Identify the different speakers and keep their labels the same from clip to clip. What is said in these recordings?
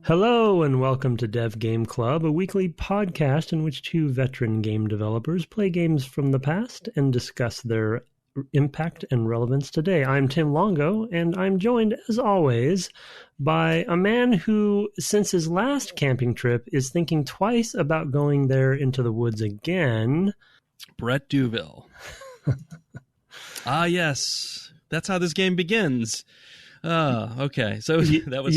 Speaker 1: Hello and welcome to Dev Game Club, a weekly podcast in which two veteran game developers play games from the past and discuss their impact and relevance today. I'm Tim Longo, and I'm joined, as always, by a man who, since his last camping trip, is thinking twice about going there into the woods again.
Speaker 2: Brett Duville. Yes. That's how this game begins. Okay. So that was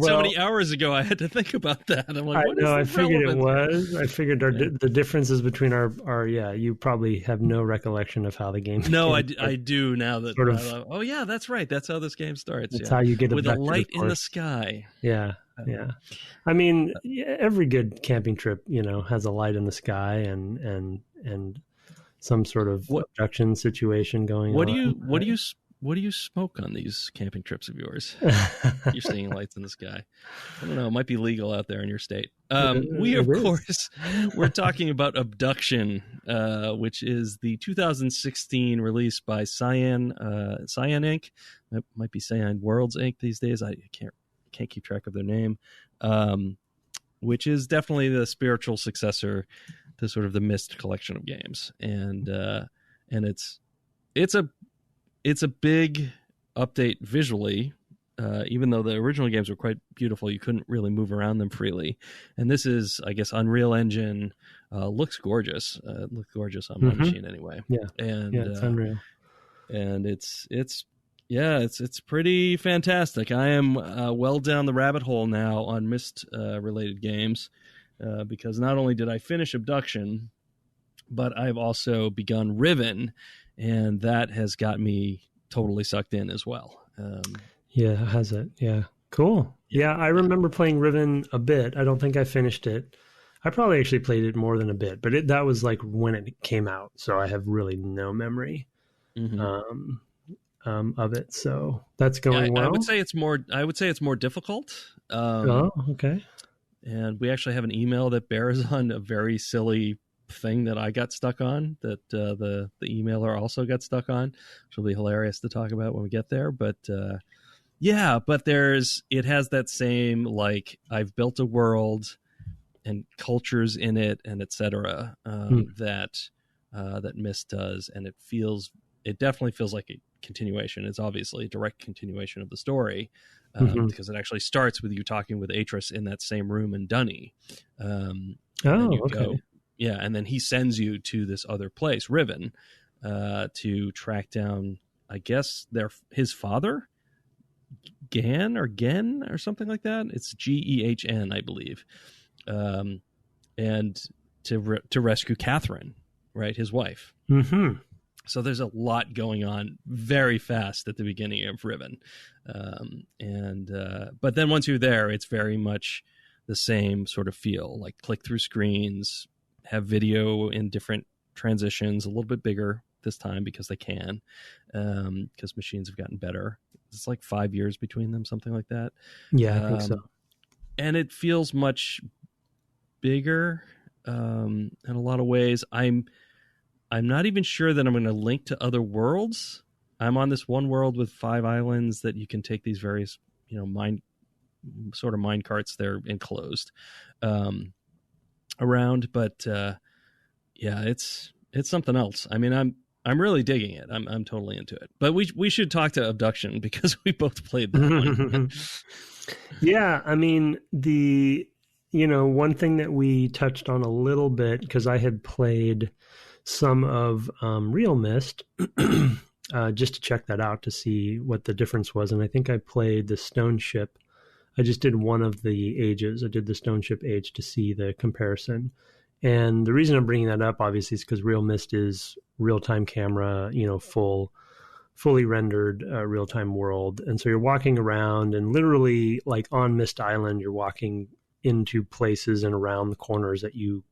Speaker 2: so many hours ago. I had to think about that. I'm like,
Speaker 1: I figured it was. I figured the differences between our you probably have no recollection of how the game.
Speaker 2: No, I do now that. Sort of, oh yeah, that's right. That's how this game starts.
Speaker 1: That's how you get
Speaker 2: with a light in the sky.
Speaker 1: Yeah. Yeah. I mean, every good camping trip, has a light in the sky and some sort of abduction situation going on. What do you smoke on these camping trips of yours?
Speaker 2: You're seeing lights in the sky. I don't know. It might be legal out there in your state. We're talking about Obduction, which is the 2016 release by Cyan Inc. That might be Cyan Worlds Inc. these days. I can't keep track of their name. Which is definitely the spiritual successor to sort of the MYST collection of games, and it's a big update visually, even though the original games were quite beautiful. You couldn't really move around them freely. And this is, I guess, Unreal Engine. Looks gorgeous. Looks gorgeous on my machine anyway.
Speaker 1: Yeah, it's Unreal.
Speaker 2: And it's pretty fantastic. I am well down the rabbit hole now on MYST related games because not only did I finish Obduction, but I've also begun Riven, and that has got me totally sucked in as well.
Speaker 1: Has it? Yeah. Cool. Yeah, I remember playing Riven a bit. I don't think I finished it. I probably actually played it more than a bit, but that was like when it came out, so I have really no memory of it. So that's going well.
Speaker 2: I would say it's more difficult.
Speaker 1: Okay.
Speaker 2: And we actually have an email that bears on a very silly thing that I got stuck on, that the emailer also got stuck on, which will be hilarious to talk about when we get there. But it has that same, like, I've built a world and cultures in it and etc. that MYST does, and it definitely feels like a continuation. It's obviously a direct continuation of the story because it actually starts with you talking with Aerith in that same room in Dunny.
Speaker 1: Okay.
Speaker 2: Yeah, and then he sends you to this other place, Riven, to track down, I guess, his father, Gen or something like that. It's Gehn, I believe, and to rescue Catherine, right, his wife.
Speaker 1: Mm-hmm.
Speaker 2: So there's a lot going on very fast at the beginning of Riven, but then once you're there, it's very much the same sort of feel, like click through screens. Have video in different transitions, a little bit bigger this time because they can, because machines have gotten better. It's like 5 years between them, something like that.
Speaker 1: Yeah, I think so.
Speaker 2: And it feels much bigger in a lot of ways. I'm not even sure that I'm going to link to other worlds. I'm on this one world with 5 islands that you can take these various, mine carts. They're enclosed. Around, but it's something else. I mean, I'm really digging it. I'm totally into it. But we should talk to Obduction because we both played that one.
Speaker 1: Yeah, I mean, one thing that we touched on a little bit, because I had played some of Real MYST just to check that out to see what the difference was, and I think I played the Stone Ship. I just did one of the ages. I did the Stone Ship age to see the comparison. And the reason I'm bringing that up, obviously, is because Real MYST is real-time camera, fully rendered real-time world. And so you're walking around and literally, like on MYST Island, you're walking into places and around the corners that you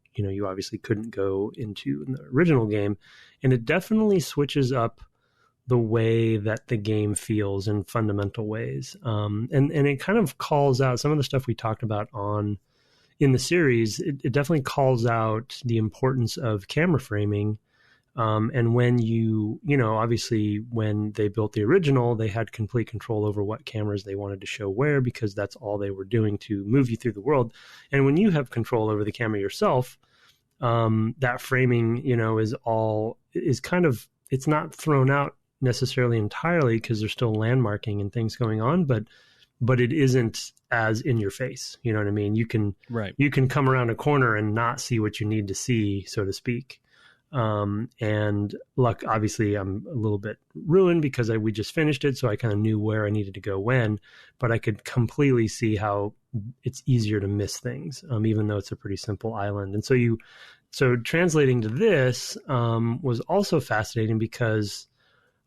Speaker 1: obviously couldn't go into in the original game. And it definitely switches up the way that the game feels in fundamental ways. And it kind of calls out some of the stuff we talked about in the series. It definitely calls out the importance of camera framing And when obviously when they built the original, they had complete control over what cameras they wanted to show where, because that's all they were doing to move you through the world. And when you have control over the camera yourself, that framing, is kind of, it's not thrown out necessarily entirely because there's still landmarking and things going on, but it isn't as in your face. You know what I mean? You can come around a corner and not see what you need to see, so to speak. And luck, obviously I'm a little bit ruined because we just finished it. So I kind of knew where I needed to go when, but I could completely see how it's easier to miss things, even though it's a pretty simple island. And so translating to this, was also fascinating because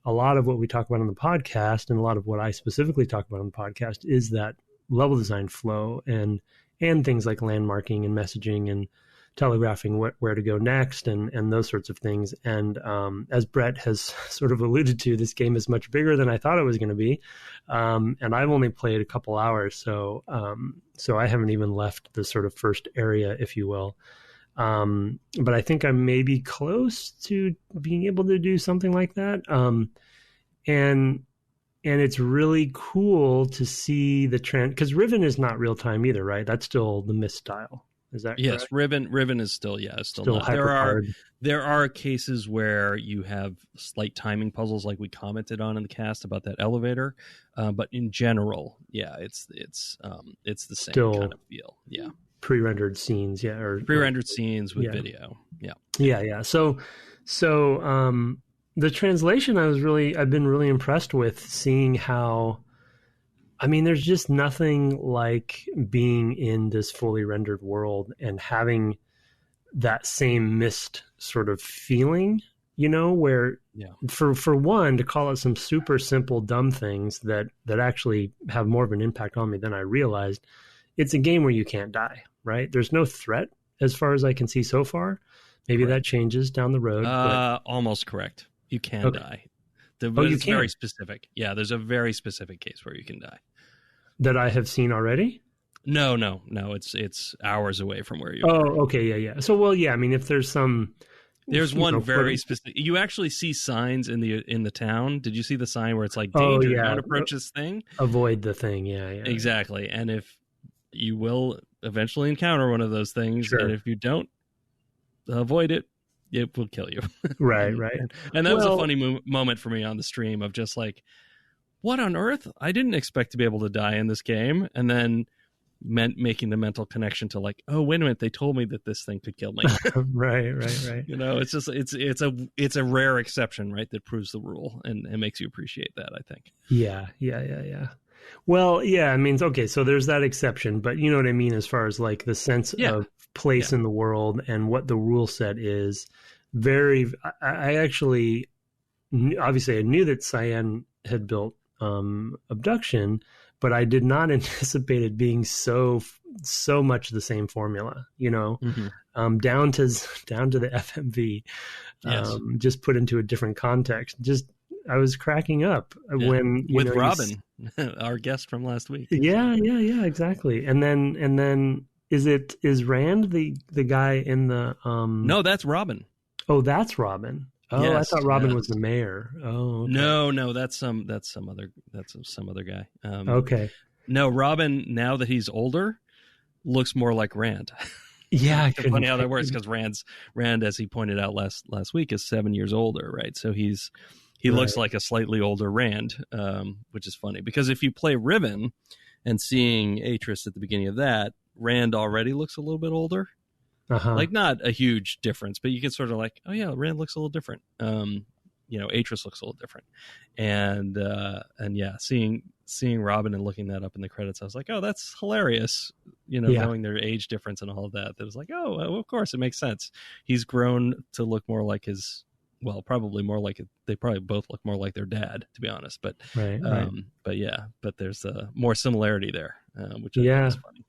Speaker 1: a lot of what we talk about on the podcast and a lot of what I specifically talk about on the podcast is that level design flow and things like landmarking and messaging and telegraphing where to go next and those sorts of things. And as Brett has sort of alluded to, this game is much bigger than I thought it was going to be. And I've only played a couple hours, so I haven't even left the sort of first area, if you will. But I think I'm maybe close to being able to do something like that. And it's really cool to see the trend, because Riven is not real time either, right? That's still the MYST style. Is that
Speaker 2: yes?
Speaker 1: Correct?
Speaker 2: Riven is still not. There are cases where you have slight timing puzzles, like we commented on in the cast about that elevator. But in general, it's the same kind of feel. Yeah,
Speaker 1: pre-rendered scenes, or
Speaker 2: pre-rendered scenes with video.
Speaker 1: Yeah. So the translation, I've been really impressed with, seeing how, I mean, there's just nothing like being in this fully rendered world and having that same MYST sort of feeling, where for one, to call it some super simple, dumb things that actually have more of an impact on me than I realized. It's a game where you can't die, right? There's no threat as far as I can see so far. Maybe that changes down the road.
Speaker 2: Almost correct. You can die. It's very specific. Yeah, there's a very specific case where you can die.
Speaker 1: That I have seen already?
Speaker 2: No. It's hours away from where you are.
Speaker 1: Oh, okay, yeah. So, I mean, if there's
Speaker 2: there's one very specific. You actually see signs in the town. Did you see the sign where it's like, danger, don't approach this thing?
Speaker 1: Avoid the thing, yeah.
Speaker 2: Exactly. And if you will eventually encounter one of those things, and if you don't avoid it, it will kill you.
Speaker 1: Right.
Speaker 2: And that was a funny moment for me on the stream of just like, what on earth? I didn't expect to be able to die in this game. And then making the mental connection to like, oh, wait a minute, they told me that this thing could kill me.
Speaker 1: Right.
Speaker 2: It's just, it's a rare exception, right? That proves the rule and makes you appreciate that, I think.
Speaker 1: Yeah. Well, I mean, okay, so there's that exception, but you know what I mean, as far as like the sense of place in the world and what the rule set is. I actually, obviously I knew that Cyan had built Obduction, but I did not anticipate it being so much the same formula, down to the FMV, just put into a different context. I was cracking up when
Speaker 2: with Robin, our guest from last week.
Speaker 1: Yeah, exactly. And then is Rand the guy in the
Speaker 2: No, that's Robin.
Speaker 1: Oh, that's Robin. Oh, yes, I thought Robin was the mayor. Oh, okay.
Speaker 2: No, that's some other guy.
Speaker 1: Okay.
Speaker 2: No, Robin, now that he's older, looks more like Rand.
Speaker 1: Yeah,
Speaker 2: it's funny how that works, because Rand, as he pointed out last week, is 7 years older, right? So he looks like a slightly older Rand, which is funny, because if you play Riven and seeing Aerith at the beginning of that, Rand already looks a little bit older. Like not a huge difference, but you can sort of like, oh yeah, Rand looks a little different. Aerith looks a little different, and seeing Robin and looking that up in the credits, I was like, oh, that's hilarious. Knowing their age difference and all of that. That was like, oh, of course, it makes sense. He's grown to look more like probably more like it. They probably both look more like their dad, to be honest. But
Speaker 1: right.
Speaker 2: But there's more similarity there, which I think is funny.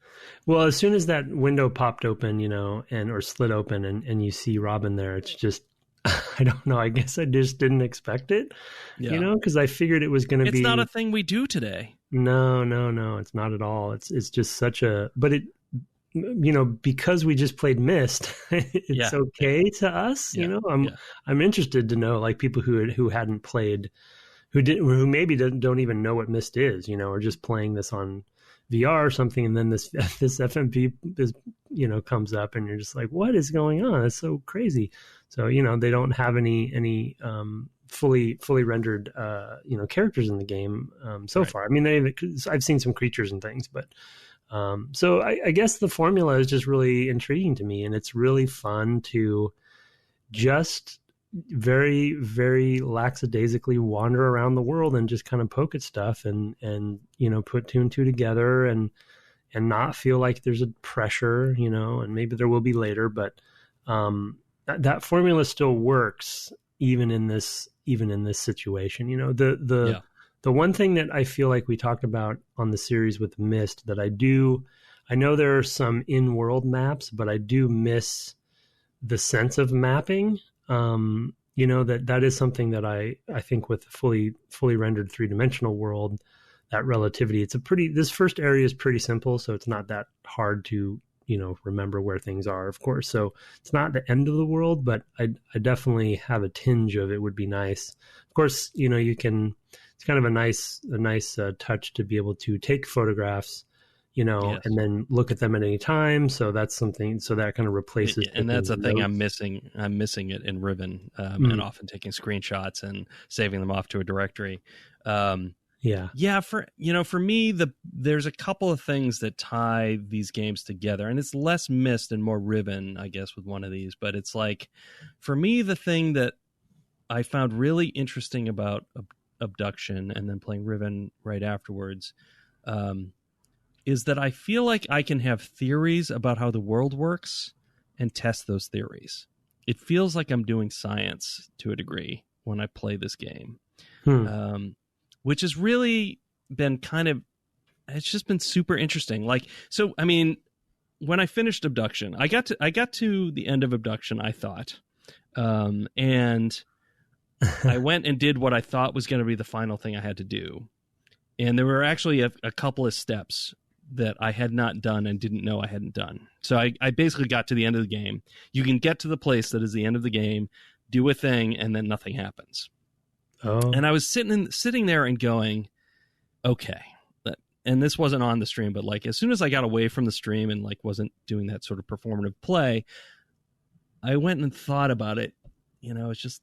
Speaker 1: Well, as soon as that window popped open, or slid open, and you see Robin there, it's just, I don't know. I guess I just didn't expect it, because I figured it was going to be.
Speaker 2: It's not a thing we do today.
Speaker 1: No, it's not at all. It's just such a, but because we just played Myst, it's okay to us. I'm interested to know, like, people who hadn't played, who maybe don't even know what Myst is, or just playing this on VR or something, and then this FMP is, comes up, and you're just like, what is going on? It's so crazy. So they don't have any fully rendered characters in the game so far. I mean, I've seen some creatures and things, but so I guess the formula is just really intriguing to me, and it's really fun to just very, very lackadaisically wander around the world and just kind of poke at stuff and put two and two together and not feel like there's a pressure, and maybe there will be later, but that formula still works even in this situation. The one thing that I feel like we talked about on the series with Myst that I know there are some in-world maps, but I do miss the sense of mapping. That is something that I think with fully rendered 3-dimensional world, that relativity, this first area is pretty simple, so it's not that hard to, remember where things are, of course. So it's not the end of the world, but I definitely have a tinge of it would be nice. Of course, it's kind of a nice touch to be able to take photographs,
Speaker 2: Yes.
Speaker 1: and then look at them at any time. So that's something. So that kind of replaces.
Speaker 2: And that's a thing I'm missing. I'm missing it in Riven, and often taking screenshots and saving them off to a directory. For me, there's a couple of things that tie these games together, and it's less Myst and more Riven, I guess, with one of these. But it's like, for me, the thing that I found really interesting about Obduction and then playing Riven right afterwards, is that I feel like I can have theories about how the world works and test those theories. It feels like I'm doing science to a degree when I play this game, which has really been it's just been super interesting. Like, so, I mean, when I finished Obduction, I got to the end of Obduction, I thought, and I went and did what I thought was going to be the final thing I had to do. And there were actually a couple of steps that I had not done and didn't know I hadn't done. So I basically got to the end of the game. You can get to the place that is the end of the game, do a thing, and then nothing happens. Oh. And I was sitting there and going, okay. And this wasn't on the stream, but like, as soon as I got away from the stream and like wasn't doing that sort of performative play, I went and thought about it. It's just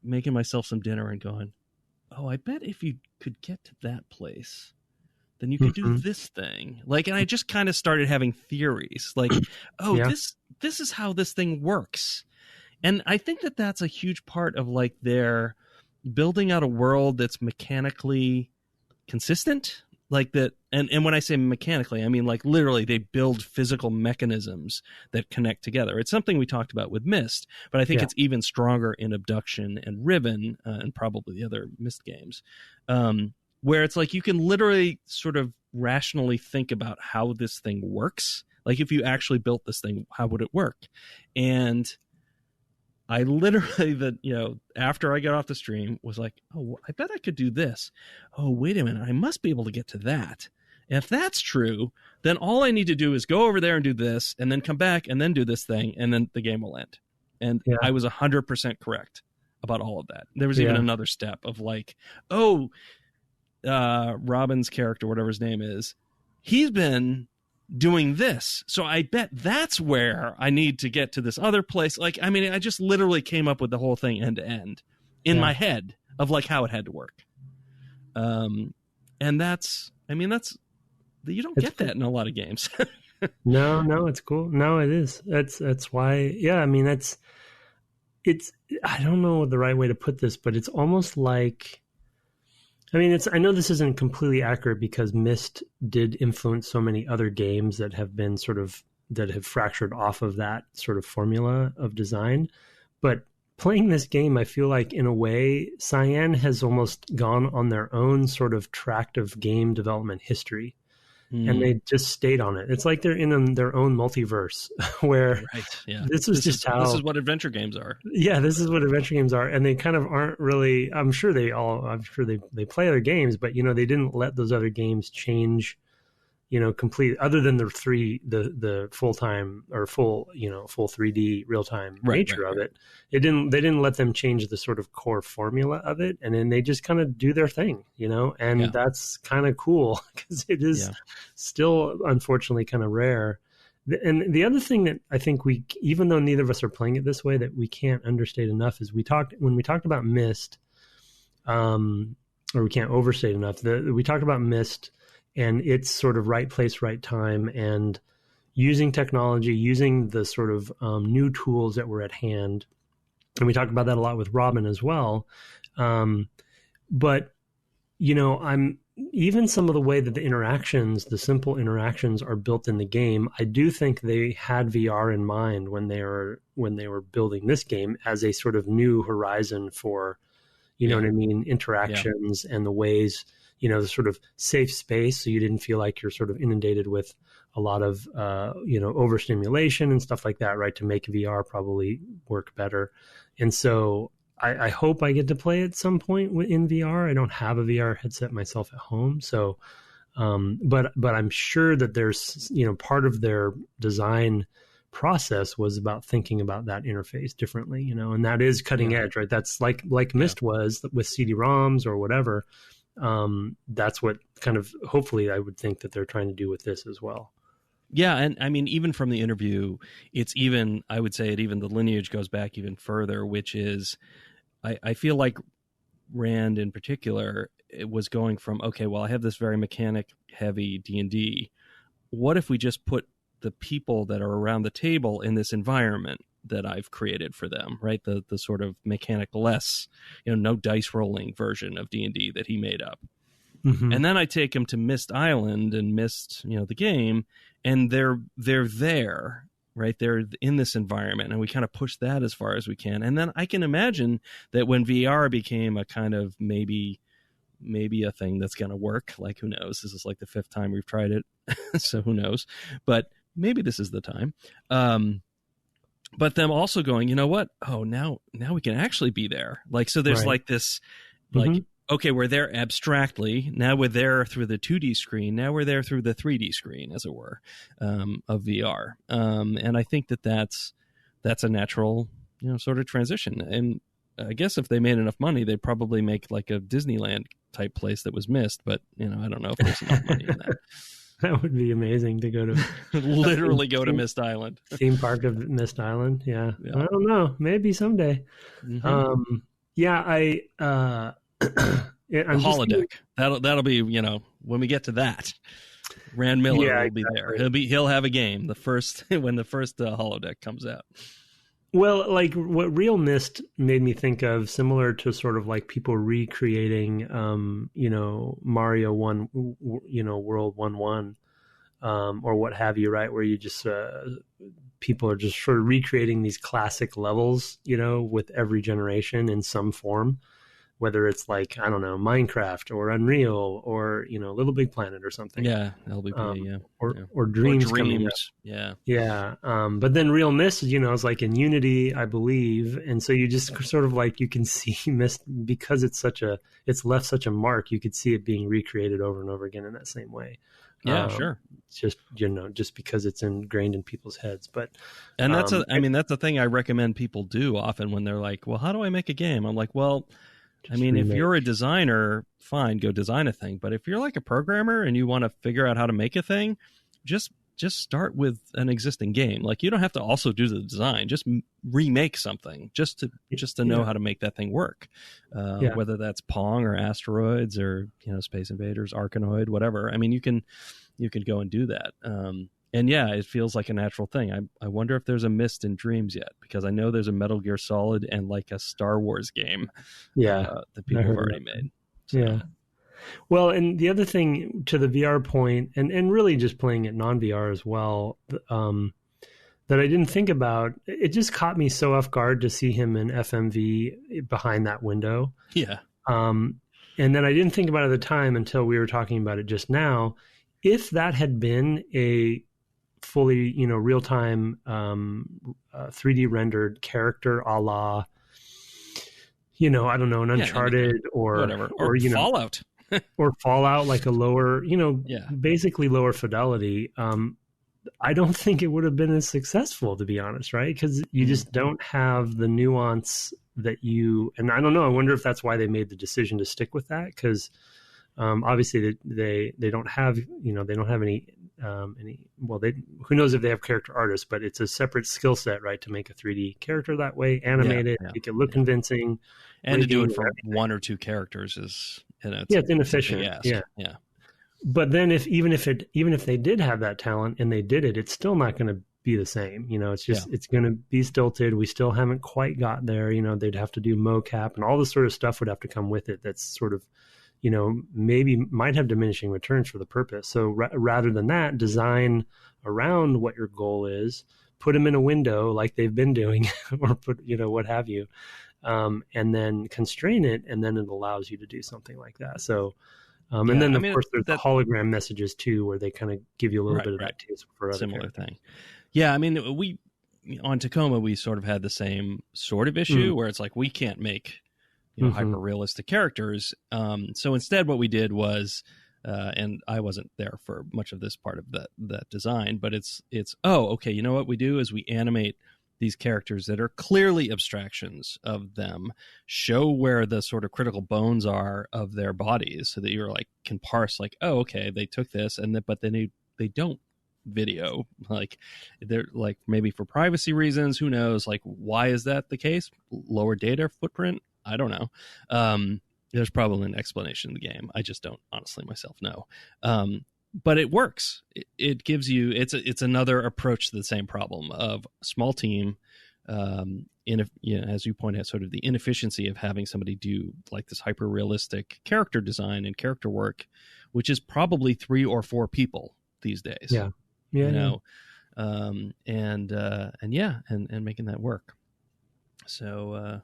Speaker 2: making myself some dinner and going, oh, I bet if you could get to that place, then you could do this thing. Like, and I just kind of started having theories like, this is how this thing works. And I think that that's a huge part of like their building out a world that's mechanically consistent. Like that. And when I say mechanically, I mean like literally they build physical mechanisms that connect together. It's something we talked about with Myst, but I think it's even stronger in Obduction and Riven, and probably the other Myst games, where it's like you can literally sort of rationally think about how this thing works. Like, if you actually built this thing, how would it work? And I literally, after I got off the stream, was like, oh, I bet I could do this. Oh, wait a minute, I must be able to get to that. And if that's true, then all I need to do is go over there and do this, and then come back and then do this thing, and then the game will end. And I was 100% correct about all of that. There was even another step of like, Robin's character, whatever his name is, he's been doing this, so I bet that's where I need to get to this other place. Like, I mean, I just literally came up with the whole thing end to end in my head of like how it had to work. And that's you don't get that in a lot of games.
Speaker 1: No, it's cool. No, it is. That's why. Yeah, I mean, it's. I don't know the right way to put this, but it's almost like. I mean, I know this isn't completely accurate because Myst did influence so many other games that have been that have fractured off of that sort of formula of design. But playing this game, I feel like in a way, Cyan has almost gone on their own sort of tract of game development history. And they just stayed on it. It's like they're in their own multiverse where this is
Speaker 2: what adventure games are.
Speaker 1: Yeah, this is what adventure games are. And they kind of aren't really, I'm sure they play other games, but they didn't let those other games change, complete, other than the full-time or full 3D real-time nature of it. They didn't let them change the sort of core formula of it, and then they just kind of do their thing, and that's kind of cool because it is still unfortunately kind of rare. And the other thing that I think even though neither of us are playing it this way, that we can't understate enough is when we talked about MYST, or we can't overstate enough, we talked about MYST and its sort of right place, right time, and using technology, using the sort of new tools that were at hand. And we talked about that a lot with Robin as well. But, even some of the way that the simple interactions are built in the game, I do think they had VR in mind when they were building this game as a sort of new horizon for, what I mean, interactions and the ways, the sort of safe space, so you didn't feel like you're sort of inundated with a lot of, overstimulation and stuff like that, right, to make VR probably work better. And so I hope I get to play at some point in VR. I don't have a VR headset myself at home, so but I'm sure that there's part of their design process was about thinking about that interface differently, and that is cutting edge, right? That's like MYST was with CD-ROMs or whatever. That's what kind of, hopefully, I would think that they're trying to do with this as well.
Speaker 2: Yeah, and I mean, even from the interview, I would say the lineage goes back even further, which is, I feel like Rand in particular, it was going from, okay, well, I have this very mechanic-heavy D&D. What if we just put the people that are around the table in this environment that I've created for them, right? The sort of mechanic-less, no dice rolling version of D&D that he made up. Mm-hmm. And then I take them to MYST Island and MYST, the game, and they're there, right? They're in this environment, and we kind of push that as far as we can. And then I can imagine that when VR became a kind of maybe a thing that's going to work, like, who knows? This is like the 5th time we've tried it, so who knows? But maybe this is the time. But them also going, you know what? Oh, now we can actually be there. Like, so there's like this, like, okay, we're there abstractly. Now we're there through the 2D screen. Now we're there through the 3D screen, as it were, of VR. And I think that's a natural, sort of transition. And I guess if they made enough money, they'd probably make like a Disneyland type place that was MYST. But, I don't know if there's enough money in that.
Speaker 1: That would be amazing to go to.
Speaker 2: Literally go to MYST Island.
Speaker 1: Theme park of MYST Island. Yeah. I don't know. Maybe someday. Mm-hmm. I'm
Speaker 2: holodeck. That'll be, when we get to that, Rand Miller will be there. He'll have a game when the first holodeck comes out.
Speaker 1: Well, like what Real MYST made me think of, similar to sort of like people recreating, Mario World 1-1, or what have you, right? Where you just people are just sort of recreating these classic levels, with every generation in some form. Whether it's like, I don't know, Minecraft or Unreal or, Little Big Planet or something.
Speaker 2: Yeah, LBP,
Speaker 1: Or Dreams. Yeah. But then Real MYST, is like in Unity, I believe. And so you just sort of like, you can see MYST, because it's left such a mark, you could see it being recreated over and over again in that same way.
Speaker 2: Yeah, sure.
Speaker 1: It's just, just because it's ingrained in people's heads.
Speaker 2: And that's a thing I recommend people do often when they're like, well, how do I make a game? I'm like, well, if you're a designer, fine, go design a thing. But if you're like a programmer and you want to figure out how to make a thing, just start with an existing game. Like, you don't have to also do the design. Just remake something just to know how to make that thing work. Whether that's Pong or Asteroids or Space Invaders, Arkanoid, whatever. You can go and do that. And it feels like a natural thing. I wonder if there's a MYST in Dreams yet, because I know there's a Metal Gear Solid and like a Star Wars game that people have already made. So.
Speaker 1: Yeah. Well, and the other thing, to the VR point, and really just playing it non-VR as well, that I didn't think about, it just caught me so off guard to see him in FMV behind that window.
Speaker 2: Yeah.
Speaker 1: And then I didn't think about it at the time until we were talking about it just now. If that had been a fully, real-time 3D rendered character, a la, I don't know, an Uncharted or
Speaker 2: whatever, or Fallout.
Speaker 1: or Fallout, like a lower,
Speaker 2: Yeah.
Speaker 1: basically lower fidelity. I don't think it would have been as successful, to be honest, right? Because you just don't have the nuance that and I don't know. I wonder if that's why they made the decision to stick with that, because obviously they don't have, they don't have any well, who knows if they have character artists, but it's a separate skill set, right, to make a 3D character that way, animate it, make it look convincing,
Speaker 2: and to do it for one or two characters is,
Speaker 1: it's inefficient. Yeah. But then even if they did have that talent and they did it, it's still not going to be the same. It's just it's going to be stilted. We still haven't quite got there. They'd have to do mocap and all this sort of stuff would have to come with it. That's sort of, maybe might have diminishing returns for the purpose. So rather than that, design around what your goal is, put them in a window like they've been doing, or put, what have you, and then constrain it, and then it allows you to do something like that. So. And then, of course, there's the hologram messages, too, where they kind of give you a little bit of that taste for other
Speaker 2: similar
Speaker 1: characters.
Speaker 2: Thing. Yeah, I mean, on Tacoma, we sort of had the same sort of issue where it's like we can't make hyper-realistic characters. So instead what we did was, and I wasn't there for much of this part of that design, but it's okay, you know what we do is we animate these characters that are clearly abstractions of them, show where the sort of critical bones are of their bodies, so that you're like can parse like, oh, okay, they took this, but then they don't video, like they're like, maybe for privacy reasons, who knows, like why is that the case? Lower data footprint, I don't know. There's probably an explanation in the game, I just don't honestly myself know. But it works. It gives you, it's another approach to the same problem of a small team. As you point out, sort of the inefficiency of having somebody do like this hyper realistic character design and character work, which is probably 3 or 4 people these days.
Speaker 1: Yeah.
Speaker 2: And making that work. So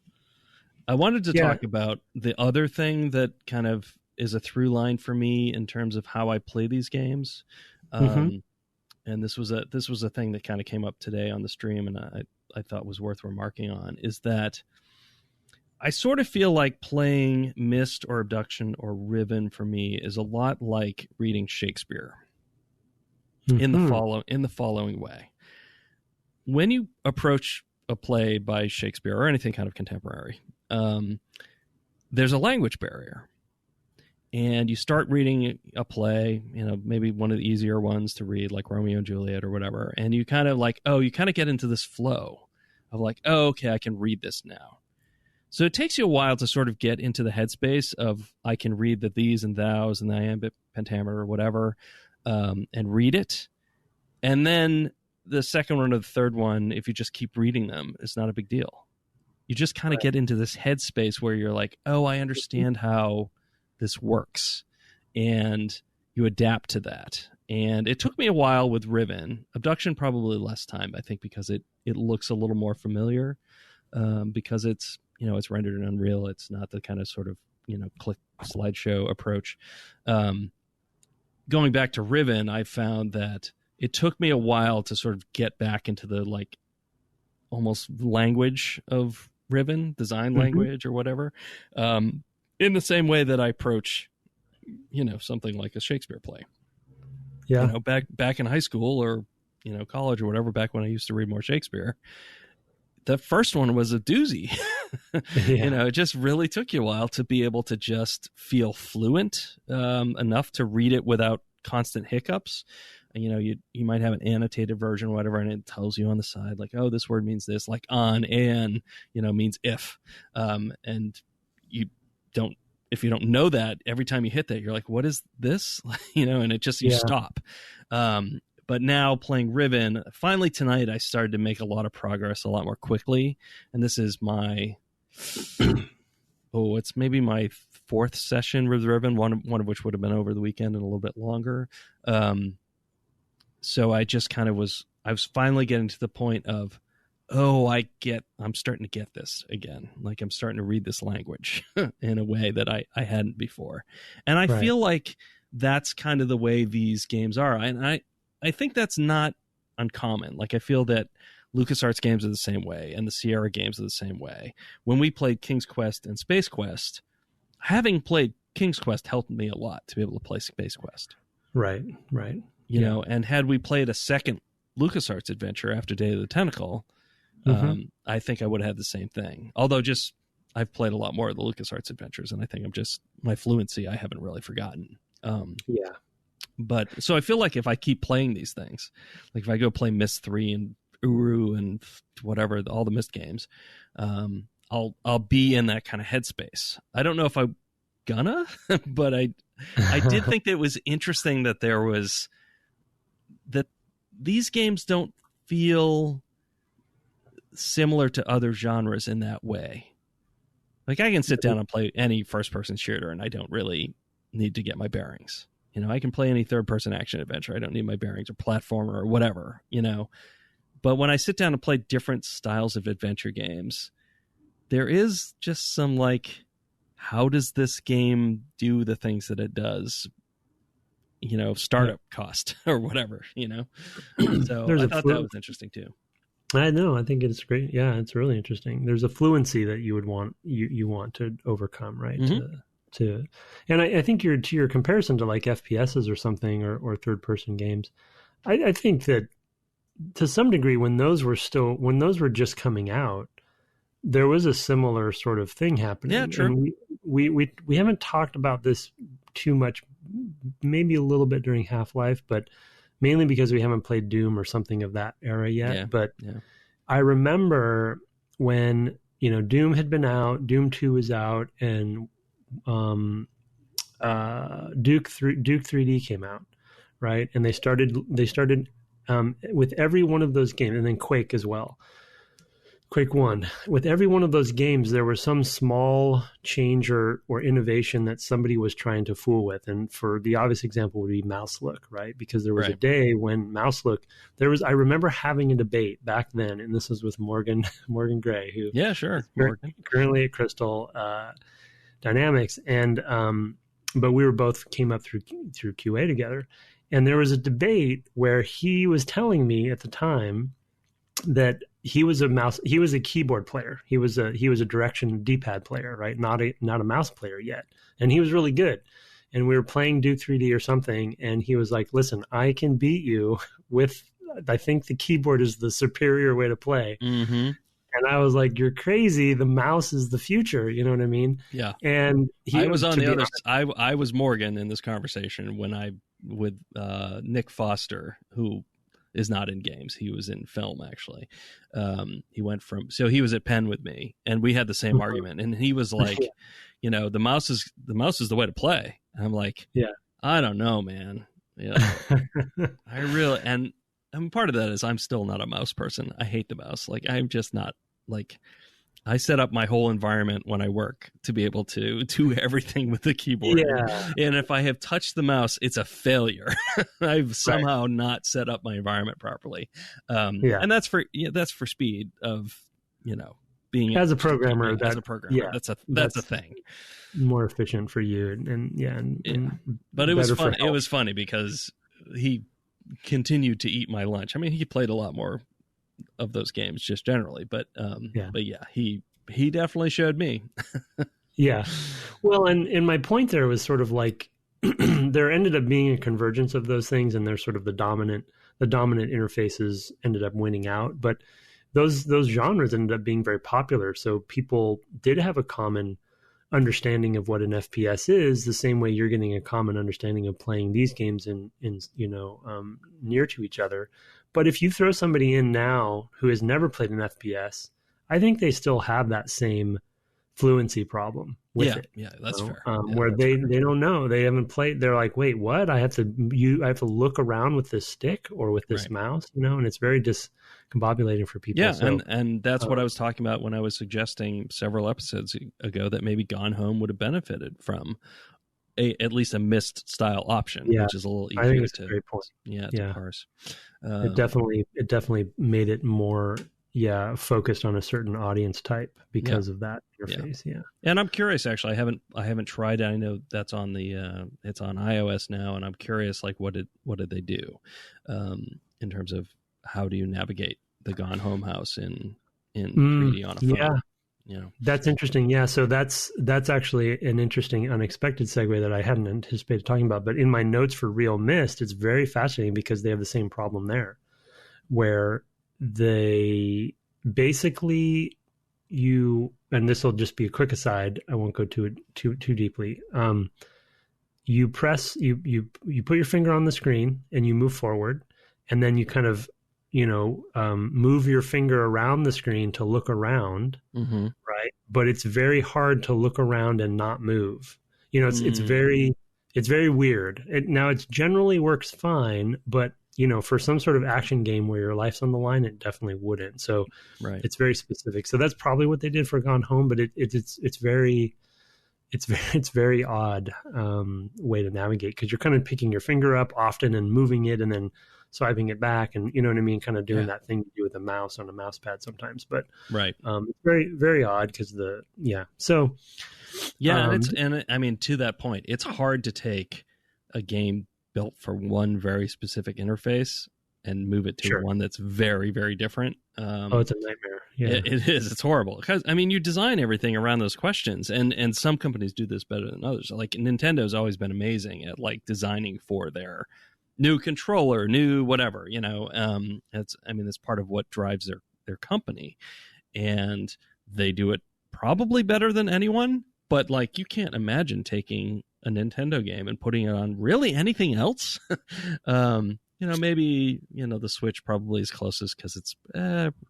Speaker 2: I wanted to talk about the other thing that kind of is a through line for me in terms of how I play these games. And this was a thing that kind of came up today on the stream, and I thought was worth remarking on, is that I sort of feel like playing MYST or Abduction or Riven for me is a lot like reading Shakespeare in the following way. When you approach a play by Shakespeare or anything kind of contemporary, there's a language barrier. And you start reading a play, maybe one of the easier ones to read, like Romeo and Juliet or whatever, and you kind of like, you kind of get into this flow of like, okay, I can read this now. So it takes you a while to sort of get into the headspace of, I can read the these and thous and the iambic pentameter or whatever, and read it. And then the second one or the third one, if you just keep reading them, it's not a big deal. You just kind of get into this headspace where you're like, oh, I understand how this works, and you adapt to that. And it took me a while with Riven. Abduction probably less time, I think, because it looks a little more familiar, because it's rendered in Unreal. It's not the kind of sort of click slideshow approach. Going back to Riven, I found that it took me a while to sort of get back into the like almost language of Riven, design language or whatever. In the same way that I approach, something like a Shakespeare play. Yeah. Back in high school or, college or whatever, back when I used to read more Shakespeare, the first one was a doozy. It just really took you a while to be able to just feel fluent enough to read it without constant hiccups. You might have an annotated version or whatever, and it tells you on the side, like, oh, this word means this, like on and, means if. And if you don't know that, every time you hit that, you're like, what is this? And it just, you stop. But now playing Riven, finally tonight, I started to make a lot of progress a lot more quickly. And this is my, it's maybe my 4th session with Riven, one of which would have been over the weekend and a little bit longer. So I just kind of I was finally getting to the point of, I'm starting to get this again. Like I'm starting to read this language in a way that I hadn't before. And I feel like that's kind of the way these games are. And I think that's not uncommon. Like I feel that LucasArts games are the same way, and the Sierra games are the same way. When we played King's Quest and Space Quest, having played King's Quest helped me a lot to be able to play Space Quest.
Speaker 1: Right.
Speaker 2: You know, and had we played a second LucasArts adventure after Day of the Tentacle, I think I would have had the same thing. Although I've played a lot more of the LucasArts adventures, and I think my fluency I haven't really forgotten. But so I feel like if I keep playing these things, like if I go play Myst 3 and Uru and whatever, all the Myst games, I'll be in that kind of headspace. I don't know if I'm gonna, but I did think that it was interesting that that these games don't feel similar to other genres in that way. Like I can sit down and play any first-person shooter, and I don't really need to get my bearings. You know, I can play any third-person action adventure. I don't need my bearings, or platformer or whatever, you know. But when I sit down and play different styles of adventure games, there is just some like, how does this game do the things that it does? You know, startup cost or whatever, you know. So I thought that was interesting too.
Speaker 1: I know. I think it's great. Yeah, it's really interesting. There's a fluency that you would want you want to overcome, right? And I think to your comparison to like FPSs or something or third person games, I think that to some degree when those were just coming out, there was a similar sort of thing happening.
Speaker 2: Yeah, true.
Speaker 1: And we haven't talked about this too much, maybe a little bit during Half-Life, but mainly because we haven't played Doom or something of that era yet. I remember when, you know, Doom had been out, Doom 2 was out, and Duke 3D came out, right? And they started with every one of those games, and then Quake as well. Quake 1. With every one of those games, there was some small change or innovation that somebody was trying to fool with. And for the obvious example would be mouse look, right? Because there was a day when mouse look, I remember having a debate back then, and this was with Morgan Gray, who currently at Crystal Dynamics. And, but we came up through QA together. And there was a debate where he was telling me at the time that he was a keyboard player. He was a direction D-pad player, right? Not a mouse player yet. And he was really good. And we were playing Duke 3D or something. And he was like, listen, I can beat you I think the keyboard is the superior way to play. Mm-hmm. And I was like, you're crazy. The mouse is the future. You know what I mean?
Speaker 2: Yeah.
Speaker 1: And
Speaker 2: I was on the other side. I was Morgan in this conversation with Nick Foster, who is not in games. He was in film, actually. He was at Penn with me, and we had the same argument. And he was like, you know, the mouse is the way to play. And I'm like, I don't know, man. Yeah, and part of that is I'm still not a mouse person. I hate the mouse. Like, I'm just not like. I set up my whole environment when I work to be able to do everything with the keyboard. Yeah. And if I have touched the mouse, it's a failure. I've somehow not set up my environment properly. And that's for speed of, you know, being
Speaker 1: as a programmer.
Speaker 2: That's a thing.
Speaker 1: More efficient for you.
Speaker 2: But it was fun. It was funny because he continued to eat my lunch. I mean, he played a lot more of those games just generally, but he definitely showed me.
Speaker 1: Yeah. Well, and my point there was sort of like there ended up being a convergence of those things, and there's sort of the dominant interfaces ended up winning out, but those genres ended up being very popular. So people did have a common understanding of what an FPS is, the same way you're getting a common understanding of playing these games in near to each other. But if you throw somebody in now who has never played an FPS, I think they still have that same fluency problem with it.
Speaker 2: Yeah, that's fair.
Speaker 1: Where they don't know, they haven't played. They're like, wait, what? I have to look around with this stick or with this mouse, you know, and it's very discombobulating for people.
Speaker 2: Yeah, and that's what I was talking about when I was suggesting several episodes ago that maybe Gone Home would have benefited from at least a Myst style option, which is a little easier.
Speaker 1: I think it's a great point.
Speaker 2: To parse.
Speaker 1: It definitely made it more focused on a certain audience type because of that interface. Yeah.
Speaker 2: And I'm curious, actually, I haven't tried it. I know that's on it's on iOS now, and I'm curious, like, what did they do in terms of how do you navigate the Gone Home house in 3D on a phone?
Speaker 1: That's interesting. Yeah. So that's actually an interesting, unexpected segue that I hadn't anticipated talking about. But in my notes for Real Mist, it's very fascinating because they have the same problem there, where they basically and this will just be a quick aside. I won't go too deeply. You press, you put your finger on the screen and you move forward, and then you kind of, move your finger around the screen to look around, right? But it's very hard to look around and not move. It's very weird. Now it generally works fine, but for some sort of action game where your life's on the line, it definitely wouldn't. So It's very specific. So that's probably what they did for Gone Home, but it's very odd way to navigate, because you're kind of picking your finger up often and moving it and then swiping it back, and you know what I mean, kind of doing that thing you do with a mouse on a mouse pad sometimes. But it's very, very odd because
Speaker 2: and I mean, to that point, it's hard to take a game built for one very specific interface and move it to one that's very, very different.
Speaker 1: It's a nightmare. Yeah,
Speaker 2: it is. It's horrible because you design everything around those questions, and some companies do this better than others. Like Nintendo's always been amazing at designing for their new controller, new whatever. That's part of what drives their company, and they do it probably better than anyone. But you can't imagine taking a Nintendo game and putting it on really anything else. Maybe, the Switch probably is closest because it's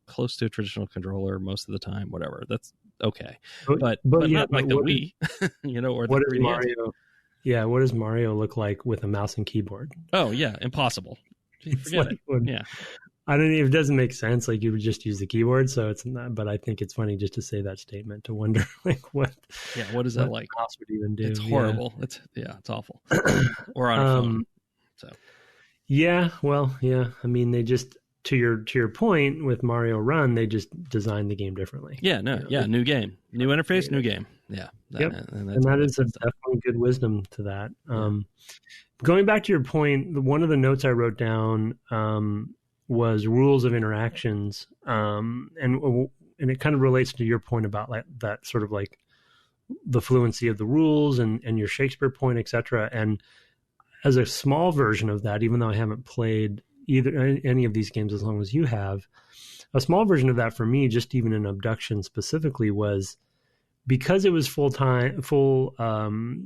Speaker 2: close to a traditional controller most of the time, whatever. That's okay. But not like the Wii, or the 3DS.
Speaker 1: Mario? Yeah, what does Mario look like with a mouse and keyboard?
Speaker 2: Oh, yeah, impossible. Forget it. Yeah.
Speaker 1: I don't know, it doesn't make sense. You would just use the keyboard, so it's not. But I think it's funny just to say that statement to wonder what.
Speaker 2: Yeah, what is that like?
Speaker 1: Mouse would even do.
Speaker 2: It's horrible. Yeah. It's awful. Or on a phone. So.
Speaker 1: Yeah, well, yeah. I mean, they just to your point with Mario Run, they just designed the game differently.
Speaker 2: Yeah, new game, new interface, new game. Yeah,
Speaker 1: and that is definitely good wisdom to that. Going back to your point, one of the notes I wrote down was rules of interactions, and it kind of relates to your point about that sort of the fluency of the rules and your Shakespeare point, etc. And as a small version of that, even though I haven't played any of these games as long as you have, a small version of that for me, just even in Obduction specifically, was because it was full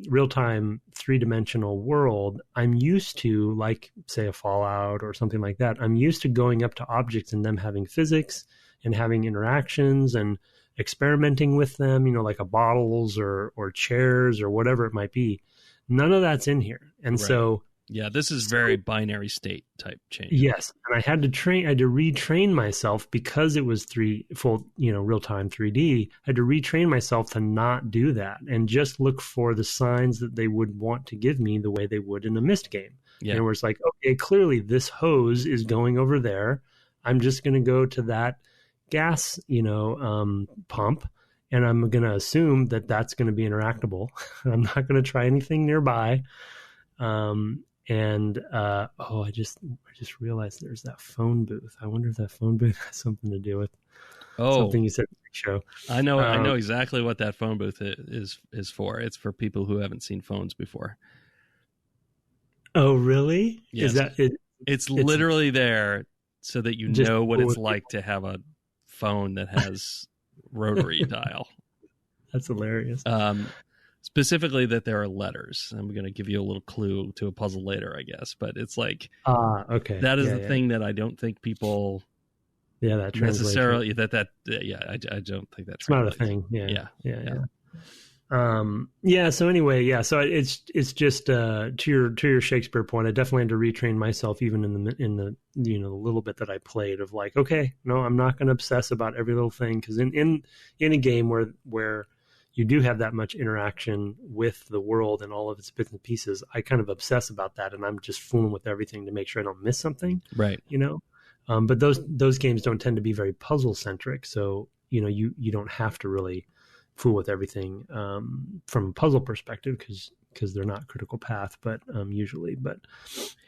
Speaker 1: real-time 3-dimensional world. I'm used to, say, a Fallout or something like that. I'm used to going up to objects and them having physics and having interactions and experimenting with them, like a bottles or chairs or whatever it might be. None of that's in here. And so...
Speaker 2: Yeah, this is very binary state type change.
Speaker 1: Yes, and I had to retrain myself because it was real-time 3D. I had to retrain myself to not do that and just look for the signs that they would want to give me the way they would in a Myst game. Yeah. And where it's okay, clearly this hose is going over there. I'm just going to go to that gas, pump, and I'm going to assume that that's going to be interactable. I'm not going to try anything nearby. I just realized there's that phone booth. I wonder if that phone booth has something to do with something you said in the show.
Speaker 2: I know exactly what that phone booth is for. It's for people who haven't seen phones before.
Speaker 1: Oh, really?
Speaker 2: Yes.
Speaker 1: Is that it?
Speaker 2: It's literally there so that you know what it's like to have a phone that has rotary dial.
Speaker 1: That's hilarious.
Speaker 2: Specifically that there are letters. I'm going to give you a little clue to a puzzle later, I guess. But it's okay. That is the thing that I don't think people
Speaker 1: that
Speaker 2: necessarily, I don't think that's
Speaker 1: not a thing. So anyway, so it's just to your Shakespeare point, I definitely had to retrain myself even in the the little bit that I played of okay, no, I'm not going to obsess about every little thing, because in a game where you do have that much interaction with the world and all of its bits and pieces, I kind of obsess about that, and I'm just fooling with everything to make sure I don't miss something.
Speaker 2: Right.
Speaker 1: But those games don't tend to be very puzzle centric, so you don't have to really fool with everything from a puzzle perspective because they're not critical path, but usually. But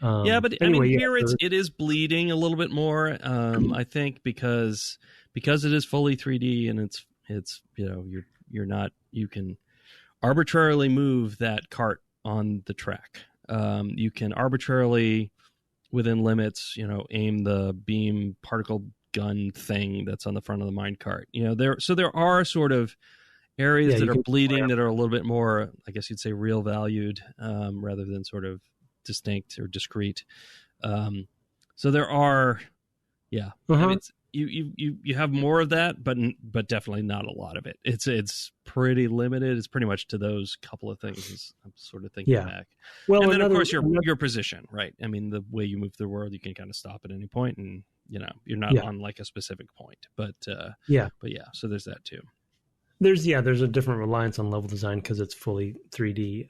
Speaker 2: anyway, here it is bleeding a little bit more. I think because it is fully 3D and it's It's, you're not, you can arbitrarily move that cart on the track. You can arbitrarily, within limits, aim the beam particle gun thing that's on the front of the mine cart. There are sort of areas that are bleeding that are a little bit more, I guess you'd say, real valued, rather than sort of distinct or discrete. So there are, I mean, it's, you have more of that, but definitely not a lot of it. It's pretty limited. It's pretty much to those couple of things. I'm sort of thinking back. Well, and then of course your position, right? I mean, the way you move through the world, you can kind of stop at any point, and you're not on like a specific point. But so there's that too.
Speaker 1: There's a different reliance on level design because it's fully 3D.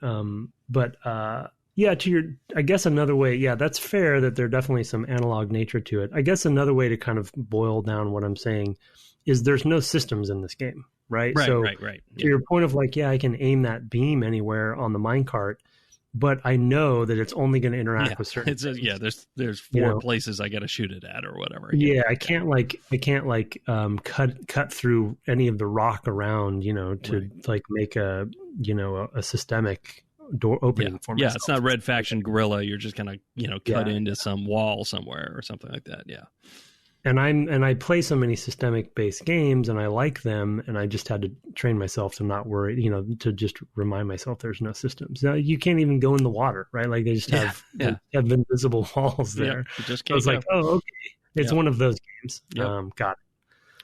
Speaker 1: I guess another way, that's fair that there definitely some analog nature to it. I guess another way to kind of boil down what I'm saying is there's no systems in this game, right?
Speaker 2: Right.
Speaker 1: To your point of like, I can aim that beam anywhere on the minecart, but I know that it's only going to interact with certain things.
Speaker 2: There's four places I got to shoot it at or whatever.
Speaker 1: I can't cut through any of the rock around, to like make a systemic door opening for myself.
Speaker 2: It's not Red Faction Guerrilla. You're just gonna cut into some wall somewhere or something like that. And
Speaker 1: I play so many systemic based games and I like them, and I just had to train myself to not worry, to just remind myself there's no systems. Now, you can't even go in the water, right? Like they just have invisible walls there.
Speaker 2: You just
Speaker 1: can't. I was like, oh, okay, it's one of those games. Got it.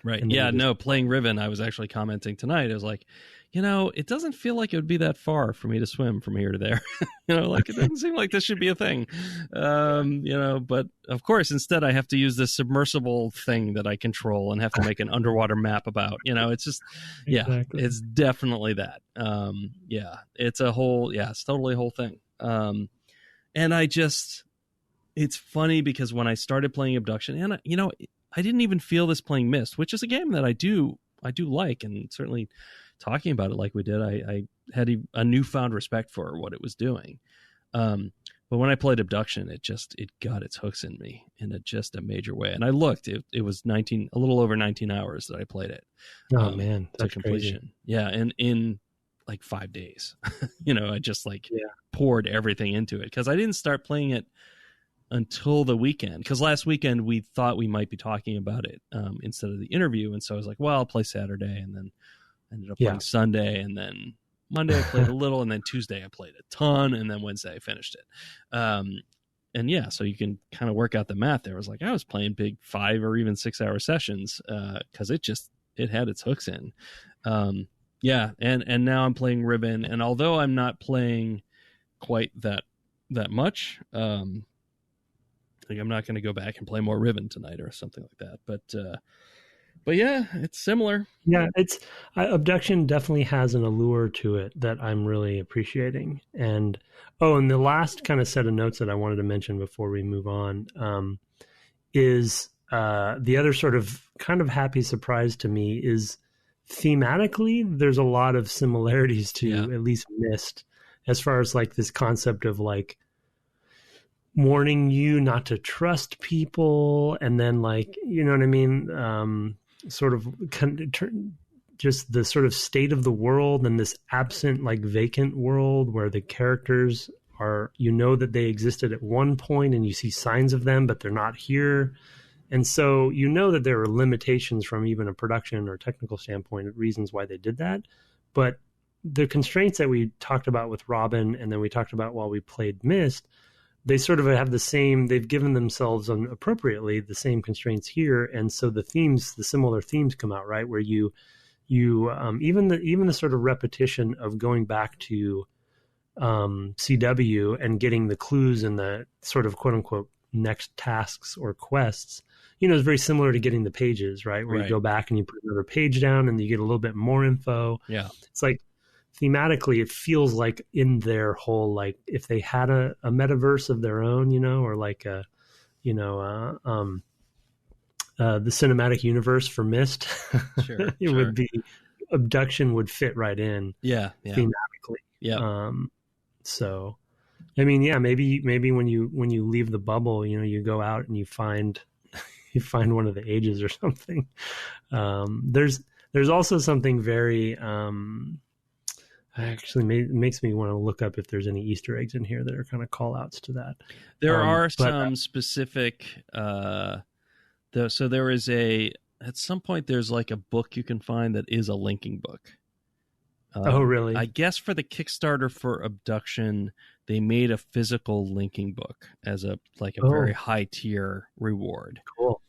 Speaker 2: Right. Playing Riven, I was actually commenting tonight. I was like, it doesn't feel like it would be that far for me to swim from here to there. Like it doesn't seem like this should be a thing. But of course, instead I have to use this submersible thing that I control and have to make an underwater map about. It's just, it's definitely that. It's a whole, it's totally a whole thing. And it's funny because when I started playing Obduction, and I didn't even feel this playing MYST, which is a game that I do like, and certainly talking about it like we did, I had a newfound respect for what it was doing. But when I played Obduction, it got its hooks in me in just a major way. And I looked, it was a little over 19 hours that I played it.
Speaker 1: Oh man, that's
Speaker 2: to completion. Crazy. Yeah. And in like 5 days, I just poured everything into it because I didn't start playing it until the weekend, because last weekend we thought we might be talking about it instead of the interview. And so I was like, well, I'll play Saturday, and then ended up playing Sunday, and then Monday I played a little, and then Tuesday I played a ton, and then Wednesday I finished it. So you can kind of work out the math there. I was like, I was playing big 5 or even 6 hour sessions because it had its hooks in. And now I'm playing Riven, and although I'm not playing quite that much, I'm not going to go back and play more Riven tonight or something like that. But it's similar.
Speaker 1: Yeah, Obduction definitely has an allure to it that I'm really appreciating. And the last kind of set of notes that I wanted to mention before we move on is the other sort of kind of happy surprise to me is thematically there's a lot of similarities to at least MYST, as far as like this concept of like warning you not to trust people, and then like, you know what I mean, sort of just the sort of state of the world and this absent, like vacant world where the characters are, that they existed at one point and you see signs of them, but they're not here. And so that there are limitations from even a production or technical standpoint, reasons why they did that. But the constraints that we talked about with Robin, and then we talked about while we played MYST, they sort of have the same, they've given themselves appropriately the same constraints here. And so the similar themes come out, right? Where you even the sort of repetition of going back to CW and getting the clues in the sort of quote unquote next tasks or quests, is very similar to getting the pages, right? Where you go back and you put another page down and you get a little bit more info.
Speaker 2: Yeah.
Speaker 1: It's like, thematically, it feels like in their whole, like if they had a metaverse of their own, or like the cinematic universe for MYST, would be, Obduction would fit right in. Thematically.
Speaker 2: Yeah.
Speaker 1: So, I mean, maybe when you leave the bubble, you go out and you find one of the ages or something. There's also something very actually makes me want to look up if there's any Easter eggs in here that are kind of call outs to that.
Speaker 2: There are some specific so there is at some point there's like a book you can find that is a linking book.
Speaker 1: Oh, really?
Speaker 2: I guess for the Kickstarter for Obduction, they made a physical linking book as a very high tier reward.
Speaker 1: Cool.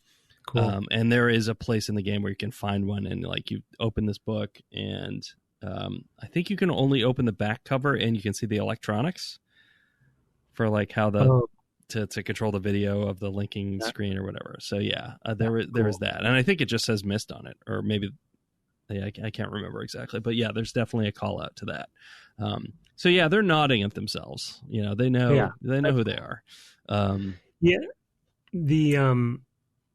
Speaker 2: And there is a place in the game where you can find one, and like you open this book, and I think you can only open the back cover, and you can see the electronics for like how to control the video of the linking screen or whatever. So yeah, there is that, and I think it just says MYST on it, or maybe I can't remember exactly, but yeah, there's definitely a call out to that. So yeah, they're nodding at themselves. You know, they know who they are.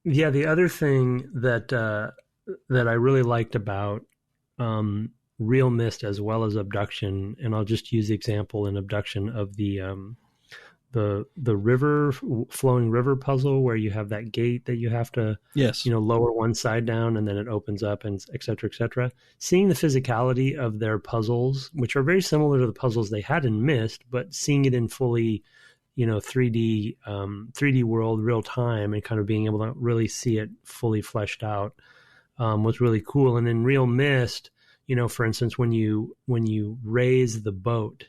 Speaker 1: The other thing that I really liked about Real MYST as well as Obduction, and I'll just use the example in Obduction of the flowing river puzzle where you have that gate that you have to lower one side down and then it opens up, and et cetera, et cetera. Seeing the physicality of their puzzles, which are very similar to the puzzles they had in MYST, but seeing it in fully 3D world, real time, and kind of being able to really see it fully fleshed out was really cool. And in Real MYST, for instance, when you raise the boat,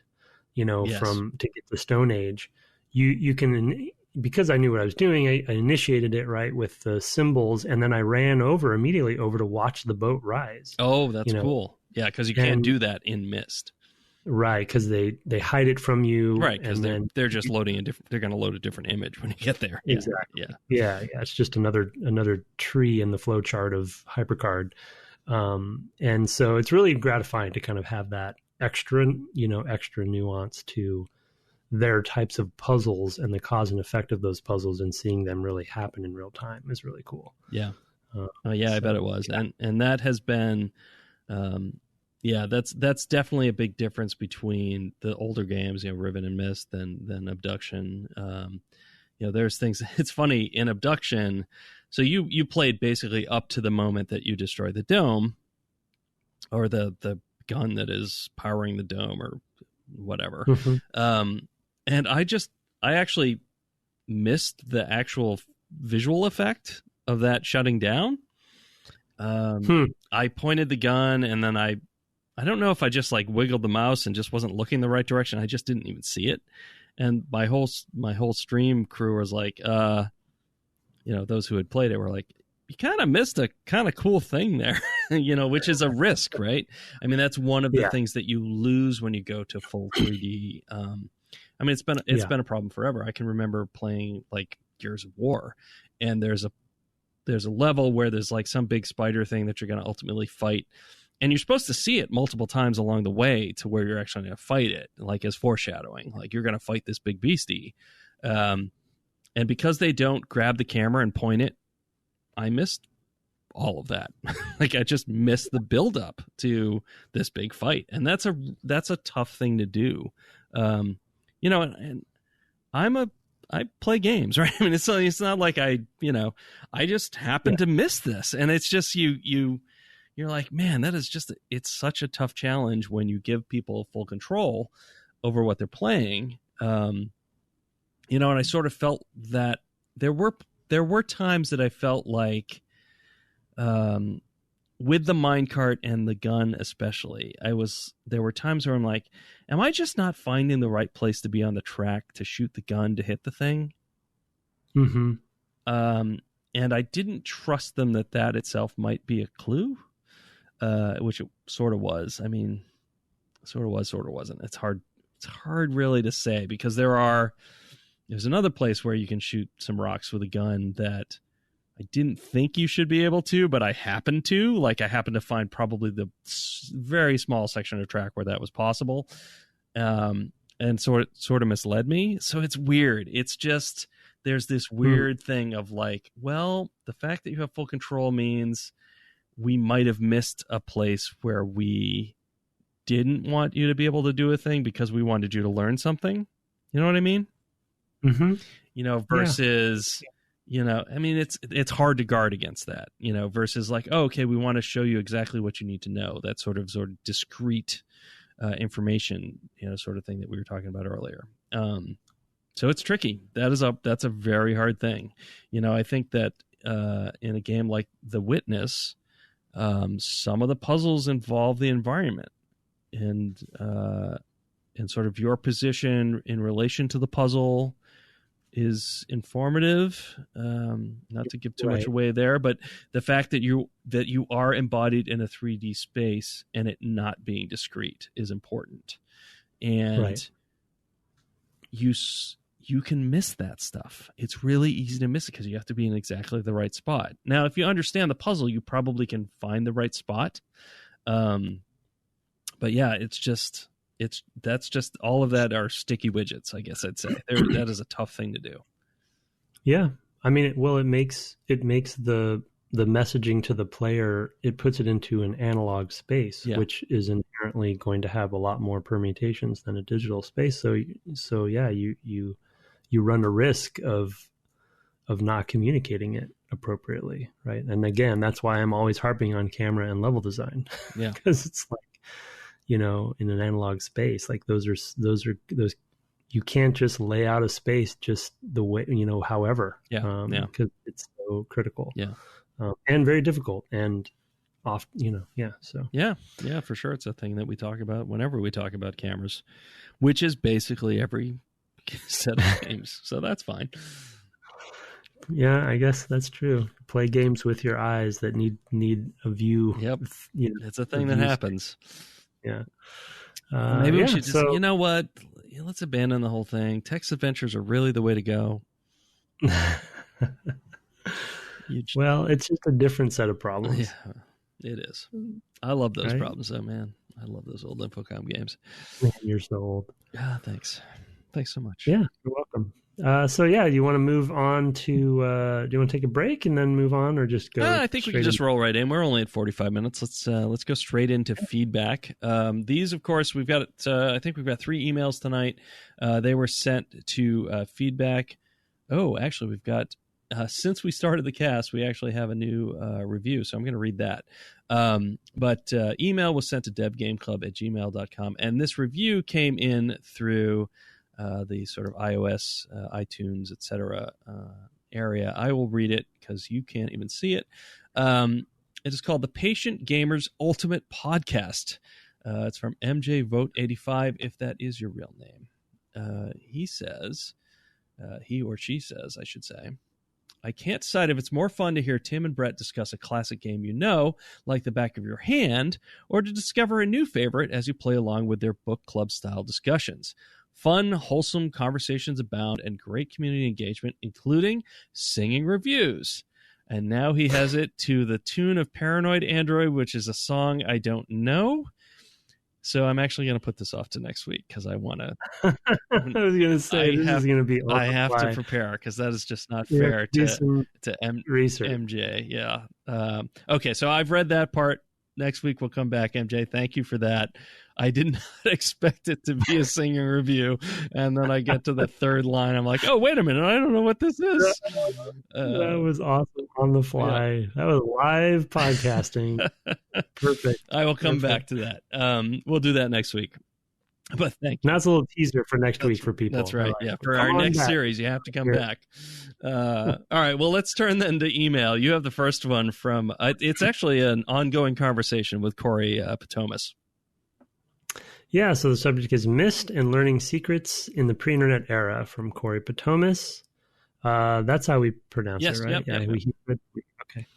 Speaker 1: to get the Stone Age, you can, because I knew what I was doing, I initiated it right with the symbols, and then I ran immediately over to watch the boat rise.
Speaker 2: Oh, that's cool. Yeah, because you can't do that in MYST.
Speaker 1: Right, because they hide it from you.
Speaker 2: Right, because they're just loading they're going to load a different image when you get there. Yeah,
Speaker 1: exactly. Yeah. It's just another tree in the flowchart of HyperCard, and so it's really gratifying to kind of have that extra nuance to their types of puzzles and the cause and effect of those puzzles, and seeing them really happen in real time is really cool.
Speaker 2: Yeah. I bet it was, and that has been. That's definitely a big difference between the older games, Riven and MYST, than Obduction. There's things. It's funny in Obduction. So you played basically up to the moment that you destroy the dome, or the gun that is powering the dome, or whatever. Mm-hmm. And I actually missed the actual visual effect of that shutting down. I pointed the gun, and then I don't know if I just like wiggled the mouse and just wasn't looking the right direction. I just didn't even see it. And my whole stream crew was like, those who had played it were like, you kind of missed a kind of cool thing there, which is a risk, right? I mean, that's one of the things that you lose when you go to full 3D. It's been a problem forever. I can remember playing like Gears of War, and there's a level where there's like some big spider thing that you're going to ultimately fight. And you're supposed to see it multiple times along the way to where you're actually going to fight it, like as foreshadowing, like you're going to fight this big beastie. And because they don't grab the camera and point it, I missed all of that. Like I just missed the build up to this big fight. And that's a tough thing to do. And I play games, right? I mean, it's not like I just happened to miss this. And it's just you're like, man, that is it's such a tough challenge when you give people full control over what they're playing. And I sort of felt that there were times that I felt like, with the minecart and the gun especially, there were times where I'm like, am I just not finding the right place to be on the track to shoot the gun to hit the thing?
Speaker 1: Mm-hmm.
Speaker 2: And I didn't trust them that itself might be a clue. Which it sort of was. I mean, sort of was, sort of wasn't. It's hard really to say, because there's another place where you can shoot some rocks with a gun that I didn't think you should be able to, but I happened to. Like I happened to find probably the very small section of track where that was possible, and sort of misled me. So it's weird. It's just there's this weird thing of like, well, the fact that you have full control means we might have missed a place where we didn't want you to be able to do a thing because we wanted you to learn something. You know what I mean?
Speaker 1: Mm-hmm.
Speaker 2: Versus, I mean, it's hard to guard against that, versus like, oh, okay, we want to show you exactly what you need to know. That sort of discrete information, sort of thing that we were talking about earlier. So it's tricky. That's a very hard thing. I think that in a game like The Witness, some of the puzzles involve the environment and sort of your position in relation to the puzzle is informative. Not to give too much away there, but the fact that you are embodied in a 3D space and it not being discrete is important. And you can miss that stuff. It's really easy to miss it because you have to be in exactly the right spot. Now, if you understand the puzzle, you probably can find the right spot. But yeah, that's just all of that are sticky widgets, I guess I'd say. That is a tough thing to do. Yeah.
Speaker 1: I mean, it makes the messaging to the player, it puts it into an analog space, which is inherently going to have a lot more permutations than a digital space. So yeah, you run a risk of not communicating it appropriately, right? And again, that's why I'm always harping on camera and level design.
Speaker 2: Yeah.
Speaker 1: Because it's like, in an analog space, like those you can't just lay out a space just the way, however, because it's so critical, and very difficult and off, so.
Speaker 2: Yeah, for sure. It's a thing that we talk about whenever we talk about cameras, which is basically every set of games. So that's fine.
Speaker 1: Yeah, I guess that's true. Play games with your eyes that need a view.
Speaker 2: Yep. It's a thing that happens.
Speaker 1: Yeah.
Speaker 2: Maybe we should just, you know what? Let's abandon the whole thing. Text adventures are really the way to go.
Speaker 1: Well, it's just a different set of problems.
Speaker 2: Yeah, it is. I love those problems, though, man. I love those old Infocom games.
Speaker 1: Man, you're so old.
Speaker 2: Yeah, thanks. Thanks so much.
Speaker 1: Yeah, you're welcome. So yeah, do you want to move on to, do you want to take a break and then move on, or just go?
Speaker 2: I think we can just roll right in. We're only at 45 minutes. Let's go straight into feedback. These, of course, we've got, I think we've got 3 emails tonight. They were sent to feedback. Oh, actually we've got, since we started the cast, we actually have a new review. So I'm going to read that. But email was sent to devgameclub@gmail.com. And this review came in through the sort of iOS, iTunes, etc. Area. I will read it because you can't even see it. It is called The Patient Gamer's Ultimate Podcast. It's from MJVote85, if that is your real name. He says, he or she says, I should say, I can't decide if it's more fun to hear Tim and Brett discuss a classic game like the back of your hand, or to discover a new favorite as you play along with their book club-style discussions. Fun, wholesome conversations abound and great community engagement, including singing reviews. And now he has it to the tune of Paranoid Android, which is a song I don't know. So I'm actually going to put this off to next week because I want to.
Speaker 1: I was going to say this is going to be.
Speaker 2: I have to prepare because that is just not fair to MJ. Yeah. Okay, so I've read that part. Next week we'll come back, MJ. Thank you for that. I did not expect it to be a singing review, and then I get to the third line. I'm like, oh, wait a minute. I don't know what this is.
Speaker 1: That was awesome on the fly. Yeah. That was live podcasting. Perfect.
Speaker 2: I will come back to that. We'll do that next week. But thank you.
Speaker 1: That's a little teaser for next week for people.
Speaker 2: That's right. Yeah. For our next series, you have to come back. All right. Well, let's turn then to email. You have the first one from, it's actually an ongoing conversation with Corey Patomas.
Speaker 1: Yeah. So the subject is MYST and learning secrets in the pre-internet era from Corey Patomas. That's how we pronounce it, right?
Speaker 2: Yep.
Speaker 1: Okay.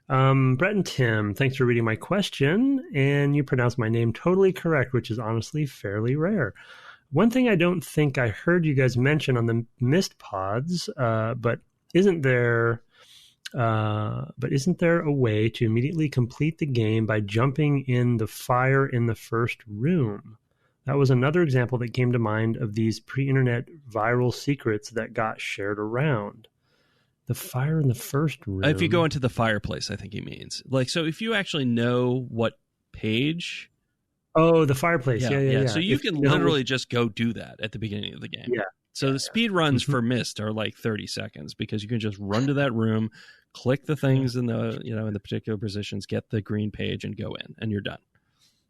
Speaker 1: Brett and Tim, thanks for reading my question, and you pronounced my name totally correct, which is honestly fairly rare. One thing I don't think I heard you guys mention on the MYST pods, but isn't there a way to immediately complete the game by jumping in the fire in the first room? That was another example that came to mind of these pre-internet viral secrets that got shared around. The fire in the first room.
Speaker 2: If you go into the fireplace, I think he means. Like, so if you actually know what page.
Speaker 1: Oh, the fireplace. Yeah.
Speaker 2: So you can literally just go do that at the beginning of the game.
Speaker 1: Yeah.
Speaker 2: So the speed runs for MYST are like 30 seconds because you can just run to that room, click the things in the in the particular positions, get the green page, and go in, and you're done.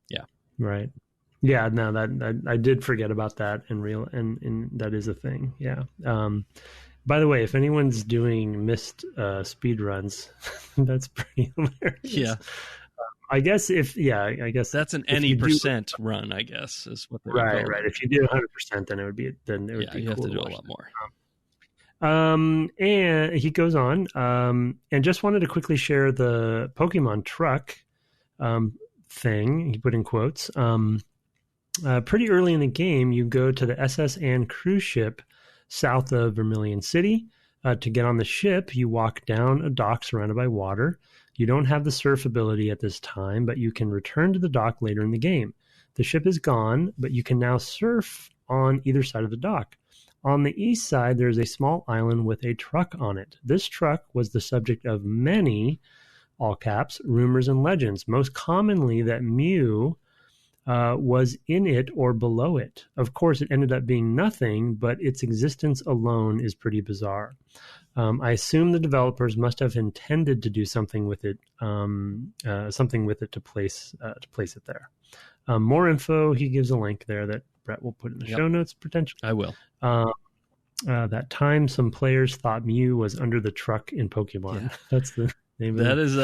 Speaker 2: Yeah.
Speaker 1: Right. Yeah. No, that I did forget about that and that is a thing. Yeah. By the way, if anyone's doing MYST speed runs, that's pretty hilarious.
Speaker 2: Yeah.
Speaker 1: I guess I guess
Speaker 2: that's an any percent run, I guess, is what they would call it.
Speaker 1: Right. If you did 100%, then it would be
Speaker 2: you
Speaker 1: cool
Speaker 2: have to do a lot more.
Speaker 1: And he goes on, and just wanted to quickly share the Pokemon truck thing. He put in quotes. Pretty early in the game, you go to the SS Anne cruise ship south of Vermilion City. To get on the ship, you walk down a dock surrounded by water. You don't have the surf ability at this time, but you can return to the dock later in the game. The ship is gone, but you can now surf on either side of the dock. On the east side, there's a small island with a truck on it. This truck was the subject of many, all caps, rumors and legends, most commonly that Mew was in it or below it. Of course, it ended up being nothing, but its existence alone is pretty bizarre. I assume the developers must have intended to do something with it, to place it there. More info. He gives a link there that Brett will put in the show notes potentially.
Speaker 2: I will.
Speaker 1: That time, some players thought Mew was under the truck in Pokemon. Yeah. That's the name.
Speaker 2: That is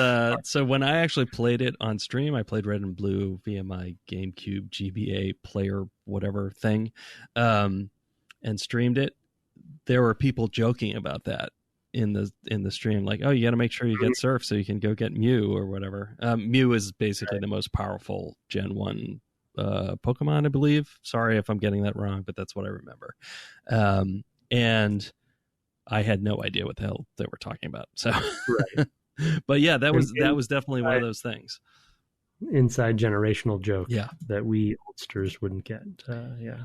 Speaker 2: so when I actually played it on stream, I played Red and Blue via my GameCube GBA player whatever thing, and streamed it. There were people joking about that in the stream, like, oh, you got to make sure you get Surf so you can go get Mew or whatever. Mew is basically the most powerful Gen 1 Pokemon, I believe. Sorry if I'm getting that wrong, but that's what I remember. And I had no idea what the hell they were talking about. So,
Speaker 1: right.
Speaker 2: But yeah, that was definitely one of those things.
Speaker 1: Inside generational joke,
Speaker 2: that
Speaker 1: we oldsters wouldn't get.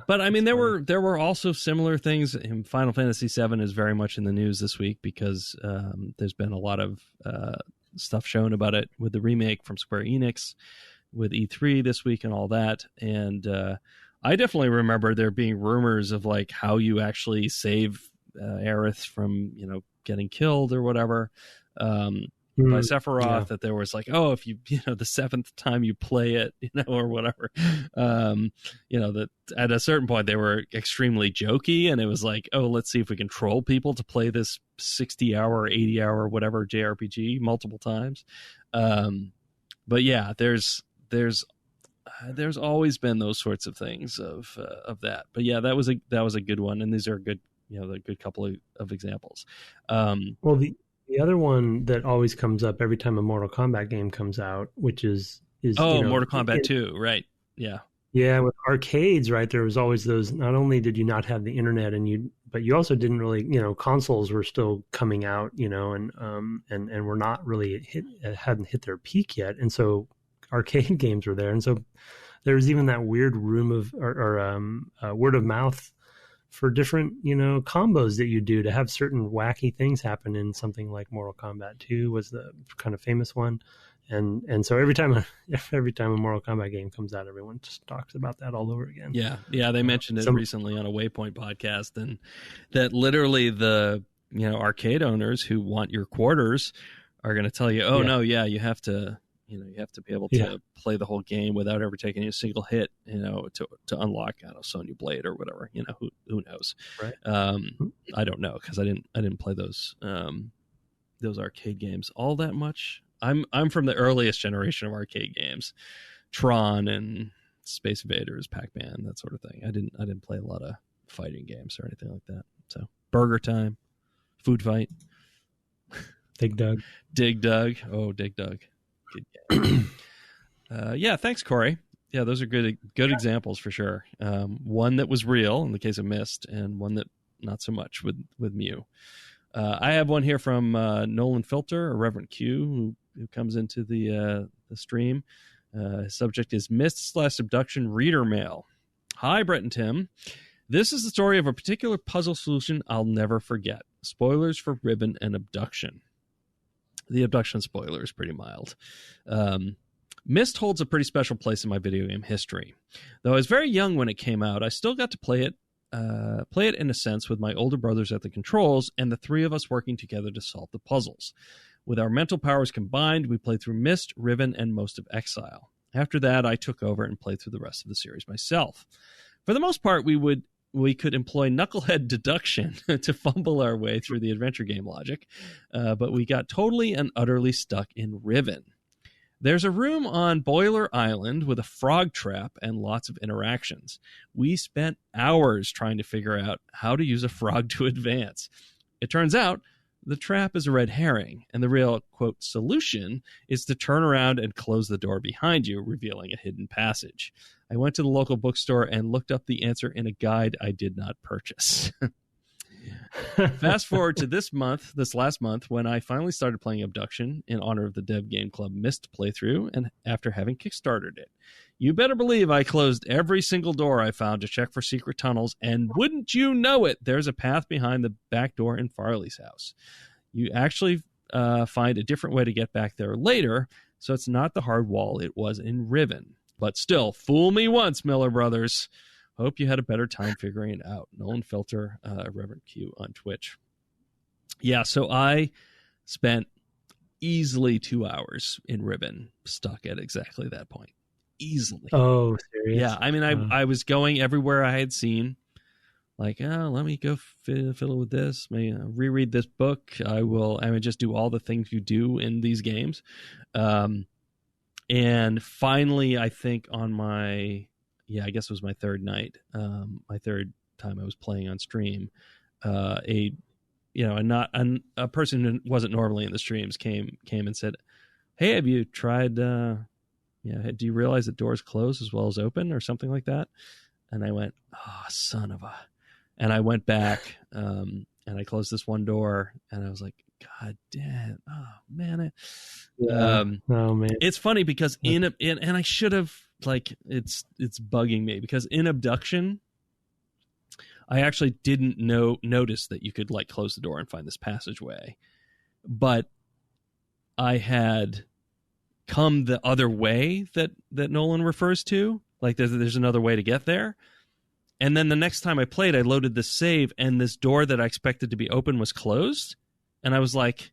Speaker 2: But I mean, there were also similar things. Final Fantasy VII is very much in the news this week because there's been a lot of stuff shown about it with the remake from Square Enix, with E3 this week and all that. And I definitely remember there being rumors of like how you actually save Aerith from getting killed or whatever. By Sephiroth, that there was like, oh, if you the seventh time you play it, or whatever, that at a certain point they were extremely jokey, and it was like, oh, let's see if we can troll people to play this 60-hour, 80-hour, whatever JRPG multiple times. But yeah, there's always been those sorts of things of that. But yeah, that was a good one, and these are good, the good couple of examples.
Speaker 1: Well, the other one that always comes up every time a Mortal Kombat game comes out, which is
Speaker 2: Mortal Kombat 2, right? Yeah.
Speaker 1: Yeah, with arcades, right? There was always those. Not only did you not have the internet, but you also didn't really, consoles were still coming out, and were not really hadn't hit their peak yet, and so arcade games were there, and so there was even that weird room of word of mouth for different, combos that you do to have certain wacky things happen in something like Mortal Kombat 2 was the kind of famous one. And so every time a Mortal Kombat game comes out, everyone just talks about that all over again.
Speaker 2: Yeah. They mentioned it recently on a Waypoint podcast, and that literally the, arcade owners who want your quarters are going to tell you, no, you have to, you have to be able to play the whole game without ever taking a single hit, to unlock, Sonya Blade or whatever, who knows?
Speaker 1: Right.
Speaker 2: I don't know, because I didn't play those arcade games all that much. I'm from the earliest generation of arcade games, Tron and Space Invaders, Pac-Man, that sort of thing. I didn't play a lot of fighting games or anything like that. So Burger Time, Food Fight,
Speaker 1: Dig Dug.
Speaker 2: Oh, Dig Dug. Good game. Thanks, Corey. Yeah, those are good examples for sure. One that was real in the case of MYST, and one that not so much with Mew. I have one here from Nolan Filter, or Reverend Q, who comes into the stream. His subject is MYST/Obduction Reader Mail. Hi, Brett and Tim. This is the story of a particular puzzle solution I'll never forget. Spoilers for Riven and Obduction. The Obduction spoiler is pretty mild. MYST holds a pretty special place in my video game history. Though I was very young when it came out, I still got to play it play it in a sense with my older brothers at the controls and the three of us working together to solve the puzzles. With our mental powers combined, we played through MYST, Riven, and most of Exile. After that, I took over and played through the rest of the series myself. For the most part, we could employ knucklehead deduction to fumble our way through the adventure game logic, but we got totally and utterly stuck in Riven. There's a room on Boiler Island with a frog trap and lots of interactions. We spent hours trying to figure out how to use a frog to advance. It turns out the trap is a red herring, and the real, quote, solution is to turn around and close the door behind you, revealing a hidden passage. I went to the local bookstore and looked up the answer in a guide I did not purchase. Fast forward to this last month, when I finally started playing Obduction in honor of the Dev Game Club MYST playthrough, and after having kickstarted it. You better believe I closed every single door I found to check for secret tunnels, and wouldn't you know it, there's a path behind the back door in Farley's house. You actually find a different way to get back there later, so it's not the hard wall it was in Riven. But still, fool me once, Miller Brothers. Hope you had a better time figuring it out. Nolan Filter, Reverend Q on Twitch. Yeah, so I spent easily 2 hours in Riven, stuck at exactly that point. Easily.
Speaker 1: Oh, serious?
Speaker 2: Yeah, I mean, I was going everywhere I had seen. Like, let me go fiddle with this. Maybe reread this book. I would just do all the things you do in these games. And finally, I think on I guess it was my third night, my third time I was playing on stream, a person who wasn't normally in the streams came and said, "Hey, have you tried? Do you realize that doors close as well as open, or something like that?" And I went, "Oh, son of a!" And I went back, and I closed this one door, and I was like, "God damn! Oh man!"
Speaker 1: Oh man!
Speaker 2: It's funny because and I should have, like, it's bugging me because in Obduction, I actually didn't notice that you could, like, close the door and find this passageway, but I had come the other way that Nolan refers to. Like, there's another way to get there. And then the next time I played, I loaded this save, and this door that I expected to be open was closed. And I was like,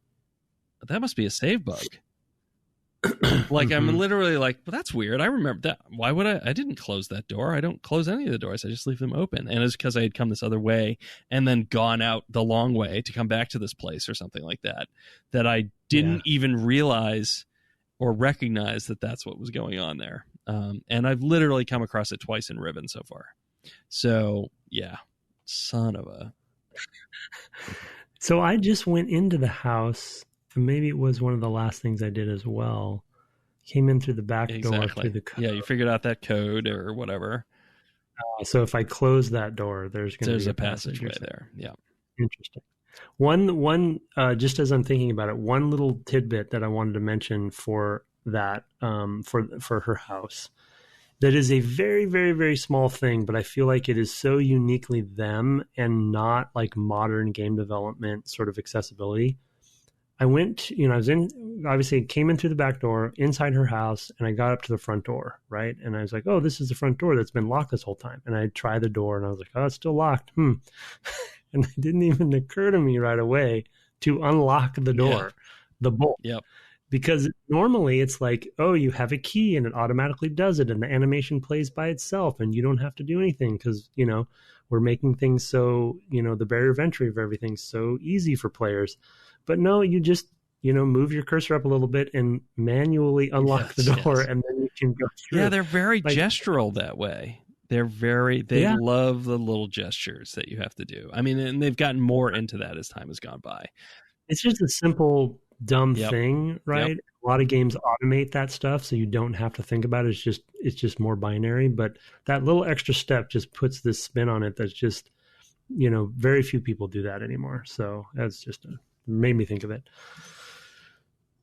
Speaker 2: that must be a save bug. Like, I'm literally like, well, that's weird. I remember that. Why would I didn't close that door. I don't close any of the doors. I just leave them open. And it's because I had come this other way and then gone out the long way to come back to this place or something like that, that I didn't even realize or recognize that that's what was going on there. And I've literally come across it twice in Riven so far. So, yeah, son of a...
Speaker 1: So I just went into the house, and maybe it was one of the last things I did as well. Came in through the back door through the code.
Speaker 2: Yeah, you figured out that code or whatever.
Speaker 1: So if I close that door, there's
Speaker 2: a passageway there. Yeah.
Speaker 1: Interesting. One just as I'm thinking about it, one little tidbit that I wanted to mention for that, for her house, that is a very, very, very small thing, but I feel like it is so uniquely them and not like modern game development sort of accessibility. I went, obviously came in through the back door inside her house, and I got up to the front door, right? And I was like, oh, this is the front door that's been locked this whole time. And I tried the door, and I was like, oh, it's still locked. And it didn't even occur to me right away to unlock the door, the bolt.
Speaker 2: Yep.
Speaker 1: Because normally it's like, oh, you have a key and it automatically does it, and the animation plays by itself, and you don't have to do anything because, we're making things so, the barrier of entry of everything's so easy for players. But no, you just, move your cursor up a little bit and manually unlock the door, and then you can go through.
Speaker 2: Yeah, they're very gestural that way. They love the little gestures that you have to do. I mean, and they've gotten more into that as time has gone by.
Speaker 1: It's just a simple, dumb thing, right? Yep. A lot of games automate that stuff, so you don't have to think about it. It's just more binary. But that little extra step just puts this spin on it that's just, very few people do that anymore. So that's just made me think of it.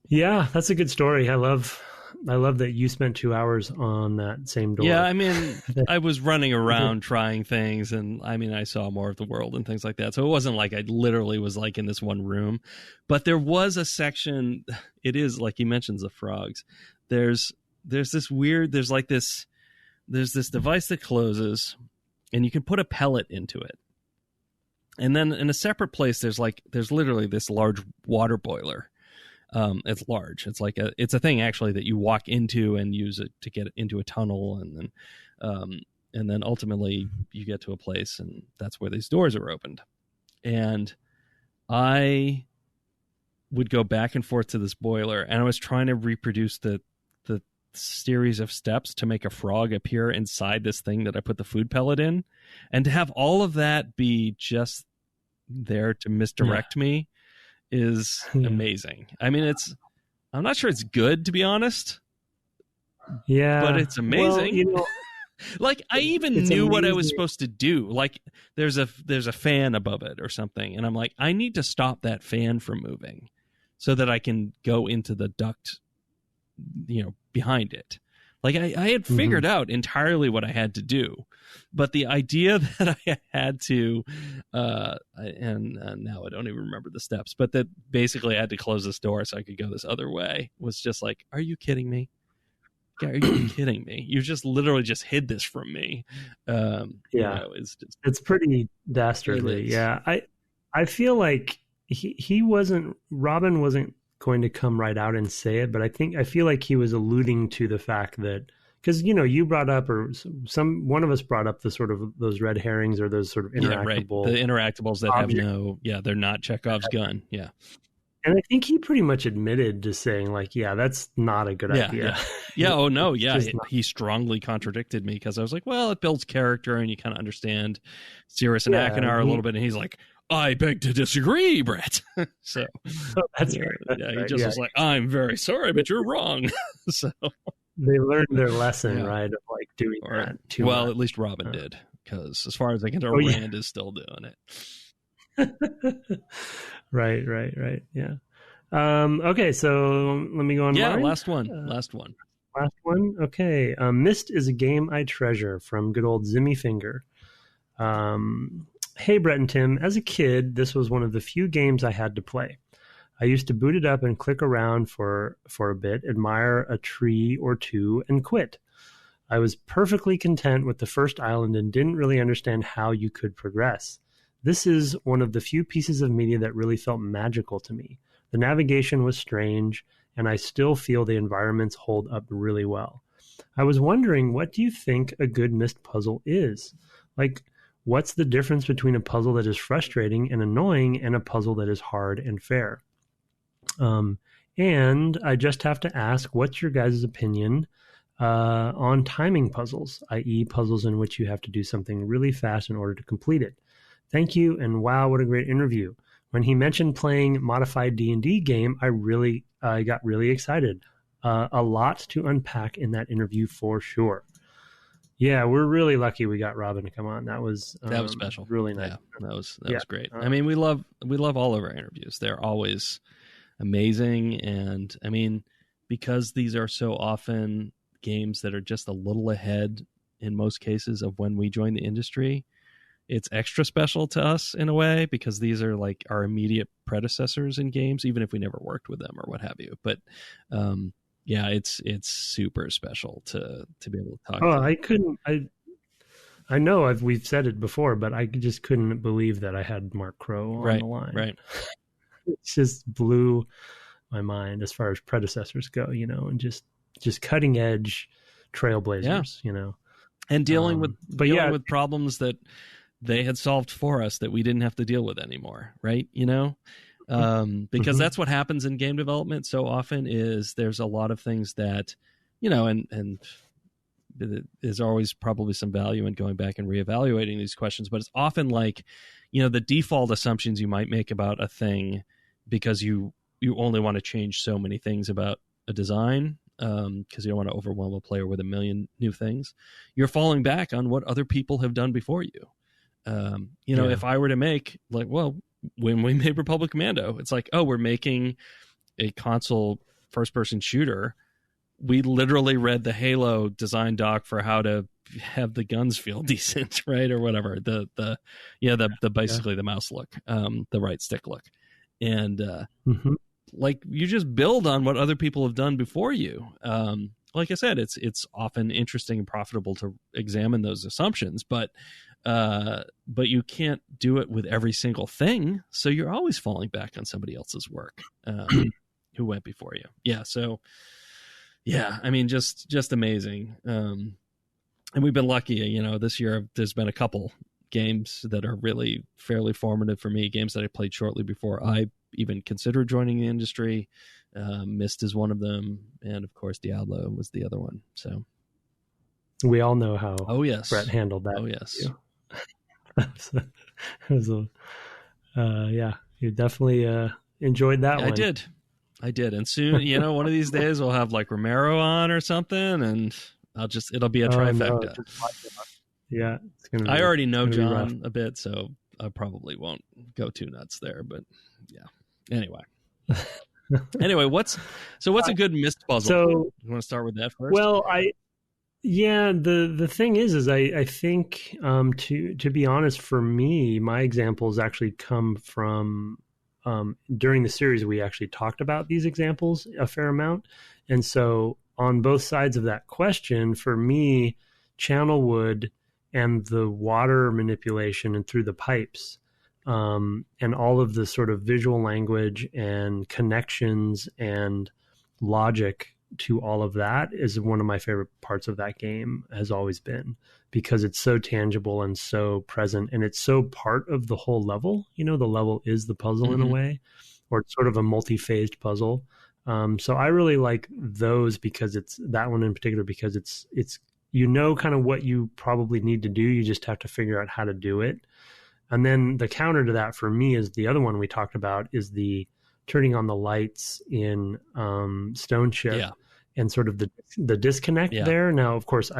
Speaker 1: Yeah, that's a good story. I love that you spent 2 hours on that same door.
Speaker 2: Yeah, I mean, I was running around trying things, and I mean, I saw more of the world and things like that. So it wasn't like I literally was like in this one room, but there was a section. It is like he mentions the frogs. There's this weird. There's this device that closes, and you can put a pellet into it. And then in a separate place, there's literally this large water boiler. It's large. It's a thing actually that you walk into and use it to get into a tunnel, and then ultimately you get to a place, and that's where these doors are opened. And I would go back and forth to this boiler, and I was trying to reproduce the series of steps to make a frog appear inside this thing that I put the food pellet in, and to have all of that be just there to misdirect me is amazing. I mean, I'm not sure it's good, to be honest.
Speaker 1: Yeah,
Speaker 2: but it's amazing.
Speaker 1: Well,
Speaker 2: like I even knew what I was supposed to do. Like there's a fan above it or something, and I'm like, I need to stop that fan from moving so that I can go into the duct, behind it. Like I had figured out entirely what I had to do, but the idea that I had to, and now I don't even remember the steps, but that basically I had to close this door so I could go this other way was just like, are you kidding me? Are you kidding me? You just literally just hid this from me.
Speaker 1: It's pretty dastardly. Yeah. I feel like Robin wasn't going to come right out and say it, but I feel like he was alluding to the fact that, because you brought up, or one of us brought up the sort of those red herrings or those sort of interactable,
Speaker 2: the interactables that have they're not Chekhov's gun. Yeah.
Speaker 1: And I think he pretty much admitted to saying, like, yeah, that's not a good idea.
Speaker 2: Yeah. Oh, no. Yeah. He strongly contradicted me because I was like, well, it builds character and you kind of understand Cirrus and Akinar a little bit. And he's like, I beg to disagree, Brett. So
Speaker 1: that's right.
Speaker 2: He just was like, I'm very sorry, but you're wrong. So
Speaker 1: they learned their lesson, right? Of like doing that too much.
Speaker 2: Well, at least Robin did, because as far as I can tell, Rand is still doing it.
Speaker 1: Right. Yeah. Okay, so let me go on.
Speaker 2: Yeah, last one.
Speaker 1: Okay. MYST is a game I treasure, from good old Zimmy Finger. Hey, Brett and Tim. As a kid, this was one of the few games I had to play. I used to boot it up and click around for a bit, admire a tree or two, and quit. I was perfectly content with the first island and didn't really understand how you could progress. This is one of the few pieces of media that really felt magical to me. The navigation was strange, and I still feel the environments hold up really well. I was wondering, what do you think a good MYST puzzle is? Like, what's the difference between a puzzle that is frustrating and annoying and a puzzle that is hard and fair? And I just have to ask, what's your guys' opinion on timing puzzles, i.e. puzzles in which you have to do something really fast in order to complete it? Thank you, and wow, what a great interview. When he mentioned playing modified D&D game, I got really excited. A lot to unpack in that interview for sure. Yeah, we're really lucky we got Robin to come on. That was
Speaker 2: special.
Speaker 1: Really nice.
Speaker 2: Yeah, that was great. I mean, we love all of our interviews. They're always amazing, and I mean, because these are so often games that are just a little ahead in most cases of when we join the industry, it's extra special to us in a way, because these are like our immediate predecessors in games, even if we never worked with them or what have you. But it's super special to be able to talk.
Speaker 1: I know we've said it before, but I just couldn't believe that I had Mark Crow on the line.
Speaker 2: Right.
Speaker 1: It just blew my mind as far as predecessors go, and just cutting edge trailblazers,
Speaker 2: and dealing with problems that they had solved for us that we didn't have to deal with anymore. Right. Because that's what happens in game development so often, is there's a lot of things that, and there's always probably some value in going back and reevaluating these questions, but it's often like, the default assumptions you might make about a thing because you only want to change so many things about a design, because you don't want to overwhelm a player with a million new things. You're falling back on what other people have done before you. If I were to make when we made Republic Commando, it's like, oh, we're making a console first-person shooter. We literally read the Halo design doc for how to have the guns feel decent, right, or whatever. The basically the mouse look, the right stick look, and like you just build on what other people have done before you. like I said, it's often interesting and profitable to examine those assumptions, but you can't do it with every single thing. So you're always falling back on somebody else's work who went before you. Yeah. So yeah, I mean, just amazing. And we've been lucky, this year there's been a couple games that are really fairly formative for me, games that I played shortly before I even considered joining the industry. MYST is one of them, and of course Diablo was the other one. So
Speaker 1: we all know how
Speaker 2: Brett
Speaker 1: handled that.
Speaker 2: Oh yes.
Speaker 1: Yeah, you definitely enjoyed that one.
Speaker 2: I did. And soon, one of these days we'll have like Romero on or something, and it'll be a trifecta.
Speaker 1: No, yeah,
Speaker 2: I already know John a bit, so I probably won't go too nuts there, but yeah. Anyway, what's a good MYST puzzle?
Speaker 1: So
Speaker 2: you want to start with that first?
Speaker 1: Well, the thing is I think to be honest, for me, my examples actually come from during the series we actually talked about these examples a fair amount, and so on both sides of that question, for me, Channelwood and the water manipulation and through the pipes, and all of the sort of visual language and connections and logic to all of that is one of my favorite parts of that game, has always been, because it's so tangible and so present, and it's so part of the whole level. The level is the puzzle in a way, or it's sort of a multi-phased puzzle. So I really like those, because it's that one in particular, because it's kind of what you probably need to do. You just have to figure out how to do it. And then the counter to that for me is the other one we talked about, is the turning on the lights in Stone Ship, and sort of the disconnect there. Now, of course,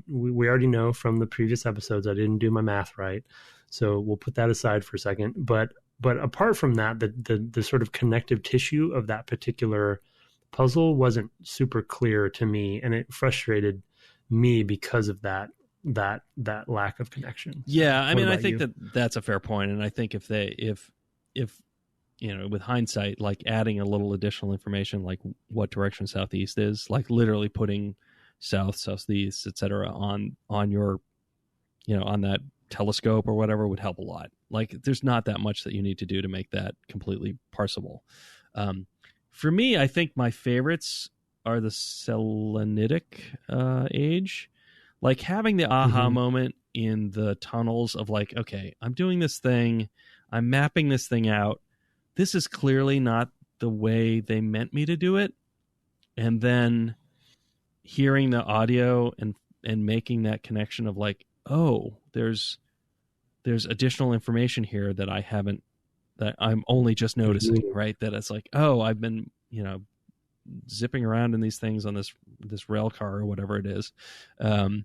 Speaker 1: we already know from the previous episodes I didn't do my math right, so we'll put that aside for a second. But apart from that, the sort of connective tissue of that particular puzzle wasn't super clear to me, and it frustrated me because of that lack of connection.
Speaker 2: Yeah, I mean, I think that's a fair point, and I think if with hindsight, like adding a little additional information, like what direction southeast is, like literally putting south, southeast, etc. on your, on that telescope or whatever, would help a lot. Like, there's not that much that you need to do to make that completely parsable. For me, I think my favorites are the Selenitic Age. Like having the aha moment in the tunnels of like, okay, I'm doing this thing, I'm mapping this thing out. This is clearly not the way they meant me to do it. And then hearing the audio and making that connection of like, oh, there's additional information here that I'm only just noticing, right? That it's like, oh, I've been, zipping around in these things on this rail car or whatever it is. And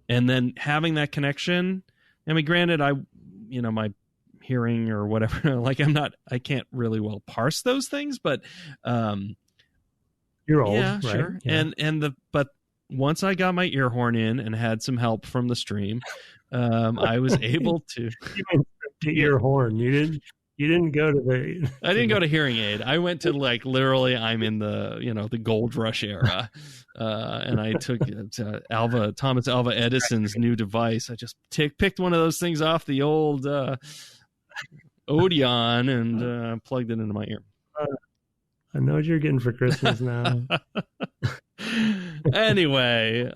Speaker 2: then having that connection. I mean, granted, my hearing or whatever, like I can't really well parse those things, but
Speaker 1: you're old,
Speaker 2: yeah,
Speaker 1: right?
Speaker 2: Sure.
Speaker 1: Yeah.
Speaker 2: But once I got my ear horn in and had some help from the stream, I was able to
Speaker 1: ear horn. You didn't go to the.
Speaker 2: I didn't go to hearing aid. I went to like literally. I'm in the the gold rush era, and I took Thomas Alva Edison's new device. I just picked one of those things off the old Odeon and plugged it into my ear.
Speaker 1: I know what you're getting for Christmas now.
Speaker 2: Anyway,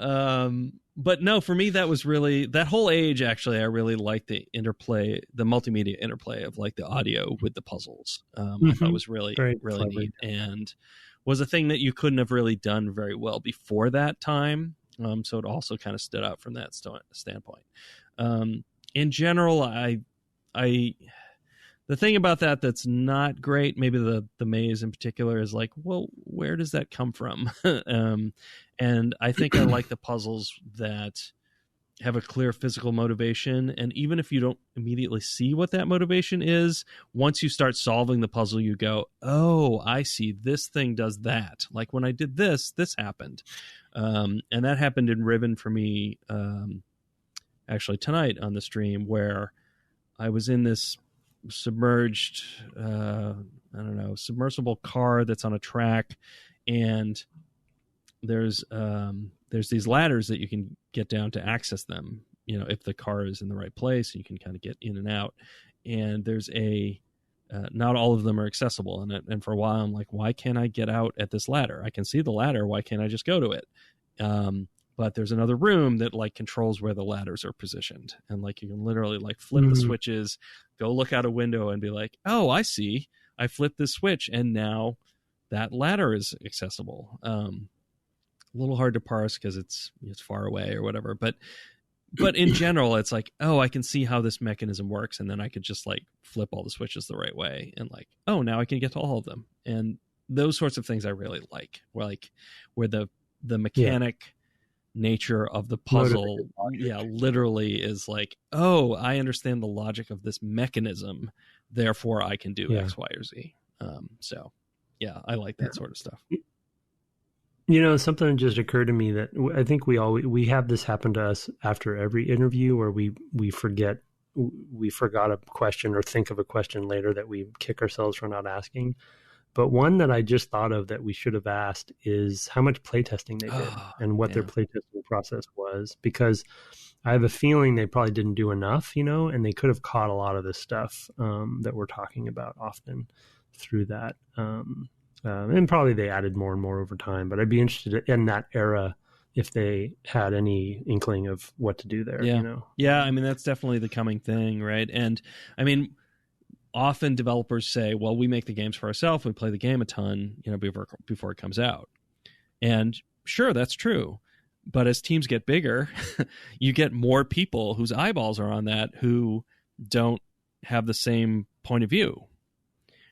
Speaker 2: but no, for me, that was really that whole age. Actually, I really liked the interplay, the multimedia interplay of like the audio with the puzzles. I thought was really clever. Neat, and was a thing that you couldn't have really done very well before that time. So it also kind of stood out from that standpoint. In general, the thing about that's not great, maybe the maze in particular, is like, well, where does that come from? And I think I like the puzzles that have a clear physical motivation. And even if you don't immediately see what that motivation is, once you start solving the puzzle, you go, oh, I see. This thing does that. Like when I did this happened. And that happened in Riven for me, actually tonight on the stream, where I was in this submerged submersible car that's on a track, and there's these ladders that you can get down to access them, if the car is in the right place, you can kind of get in and out. And there's not all of them are accessible. And for a while, I'm like, why can't I get out at this ladder? I can see the ladder. Why can't I just go to it? But there's another room that like controls where the ladders are positioned. And like, you can literally like flip the switches, go look out a window and be like, oh, I see. I flipped this switch and now that ladder is accessible. A little hard to parse because it's far away or whatever. But in general, it's like, oh, I can see how this mechanism works. And then I could just like flip all the switches the right way. And like, oh, now I can get to all of them. And those sorts of things I really like. Where the mechanic nature of the puzzle, literally is like, oh, I understand the logic of this mechanism. Therefore, I can do X, Y, or Z. So, yeah, I like that sort of stuff.
Speaker 1: Something just occurred to me that I think we have this happen to us after every interview where we forgot a question or think of a question later that we kick ourselves for not asking. But one that I just thought of that we should have asked is how much playtesting they did and what their playtesting process was, because I have a feeling they probably didn't do enough, and they could have caught a lot of this stuff that we're talking about often through that. And probably they added more and more over time, but I'd be interested in that era if they had any inkling of what to do there.
Speaker 2: Yeah. I mean, that's definitely the coming thing. Right. And I mean, often developers say, well, we make the games for ourselves. We play the game a ton, before it comes out. And sure, that's true. But as teams get bigger, you get more people whose eyeballs are on that who don't have the same point of view.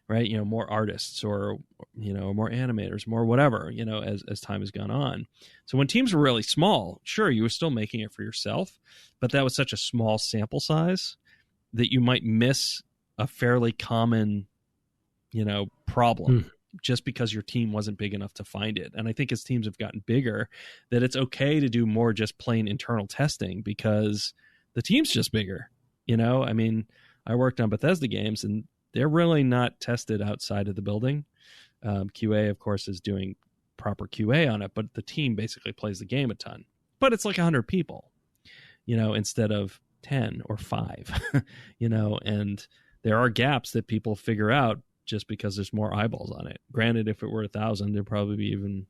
Speaker 2: Right, more artists or more animators, more whatever, as time has gone on. So when teams were really small, sure, you were still making it for yourself, but that was such a small sample size that you might miss a fairly common, problem just because your team wasn't big enough to find it. And I think as teams have gotten bigger, that it's okay to do more just plain internal testing because the team's just bigger. I mean, I worked on Bethesda games and they're really not tested outside of the building. QA, of course, is doing proper QA on it, but the team basically plays the game a ton. But it's like 100 people, instead of 10 or 5, and there are gaps that people figure out just because there's more eyeballs on it. Granted, if it were 1,000, there'd probably be even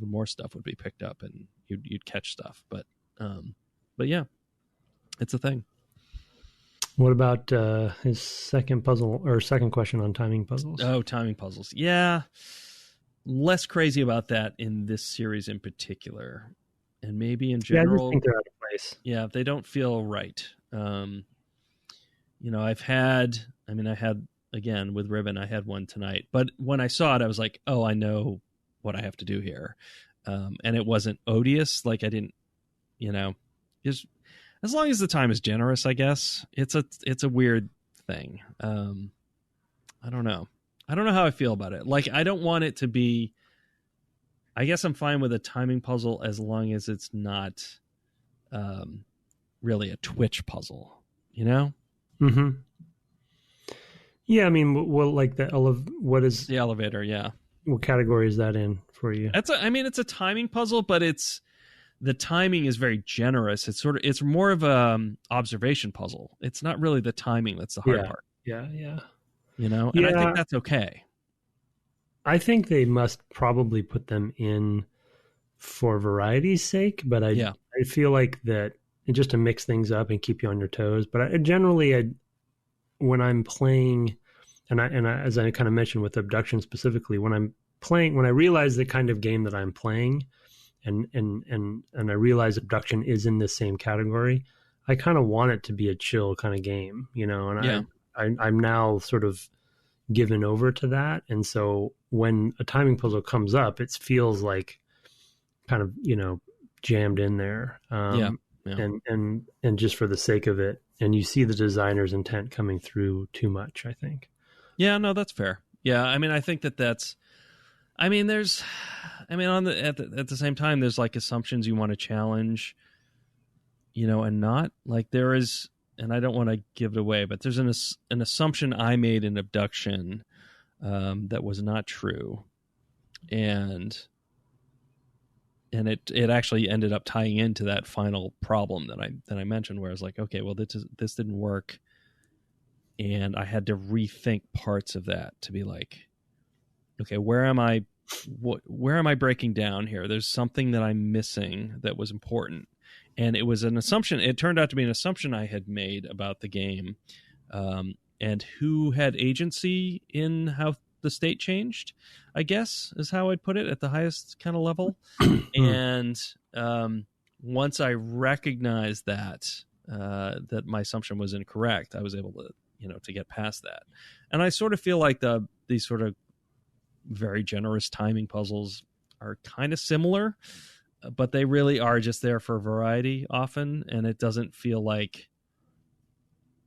Speaker 2: more stuff would be picked up and you'd catch stuff. But yeah, it's a thing.
Speaker 1: What about his second question on timing puzzles?
Speaker 2: Oh, timing puzzles. Yeah. Less crazy about that in this series in particular. And maybe in general.
Speaker 1: Yeah, I just think they're out of place.
Speaker 2: Yeah, they don't feel right. I had, again, with Riven, I had one tonight. But when I saw it, I was like, oh, I know what I have to do here. And it wasn't odious. Like I didn't, just... As long as the time is generous, I guess. It's a weird thing. I don't know. I don't know how I feel about it. Like, I don't want it to be... I guess I'm fine with a timing puzzle as long as it's not really a twitch puzzle,
Speaker 1: Mm-hmm. Yeah, I mean, well, like what is...
Speaker 2: The elevator, yeah.
Speaker 1: What category is that in for you?
Speaker 2: It's a timing puzzle, but the timing is very generous. It's more of a observation puzzle. It's not really the timing that's the hard part.
Speaker 1: Yeah.
Speaker 2: And I think that's okay.
Speaker 1: I think they must probably put them in for variety's sake, but I feel like that just to mix things up and keep you on your toes. But when I'm playing, and I as I kind of mentioned with Abduction specifically, when I realize the kind of game that I'm playing, and I realize Abduction is in this same category, I kind of want it to be a chill kind of game, I'm now sort of given over to that. And so when a timing puzzle comes up, it feels like kind of, jammed in there. And just for the sake of it. And you see the designer's intent coming through too much, I think.
Speaker 2: Yeah, no, that's fair. Yeah. I mean, I think that's, at the same time, there's like assumptions you want to challenge, and not like there is, and I don't want to give it away, but there's an assumption I made in Abduction that was not true. And it actually ended up tying into that final problem that I mentioned, where I was like, okay, well, this didn't work, and I had to rethink parts of that to be like, okay, where am I breaking down here? There's something that I'm missing that was important, and it was an assumption. It turned out to be an assumption I had made about the game, and who had agency in how the state changed, I guess, is how I'd put it at the highest kind of level. And once I recognized that my assumption was incorrect, I was able to, to get past that. And I sort of feel like these sort of very generous timing puzzles are kind of similar, but they really are just there for variety often. And it doesn't feel like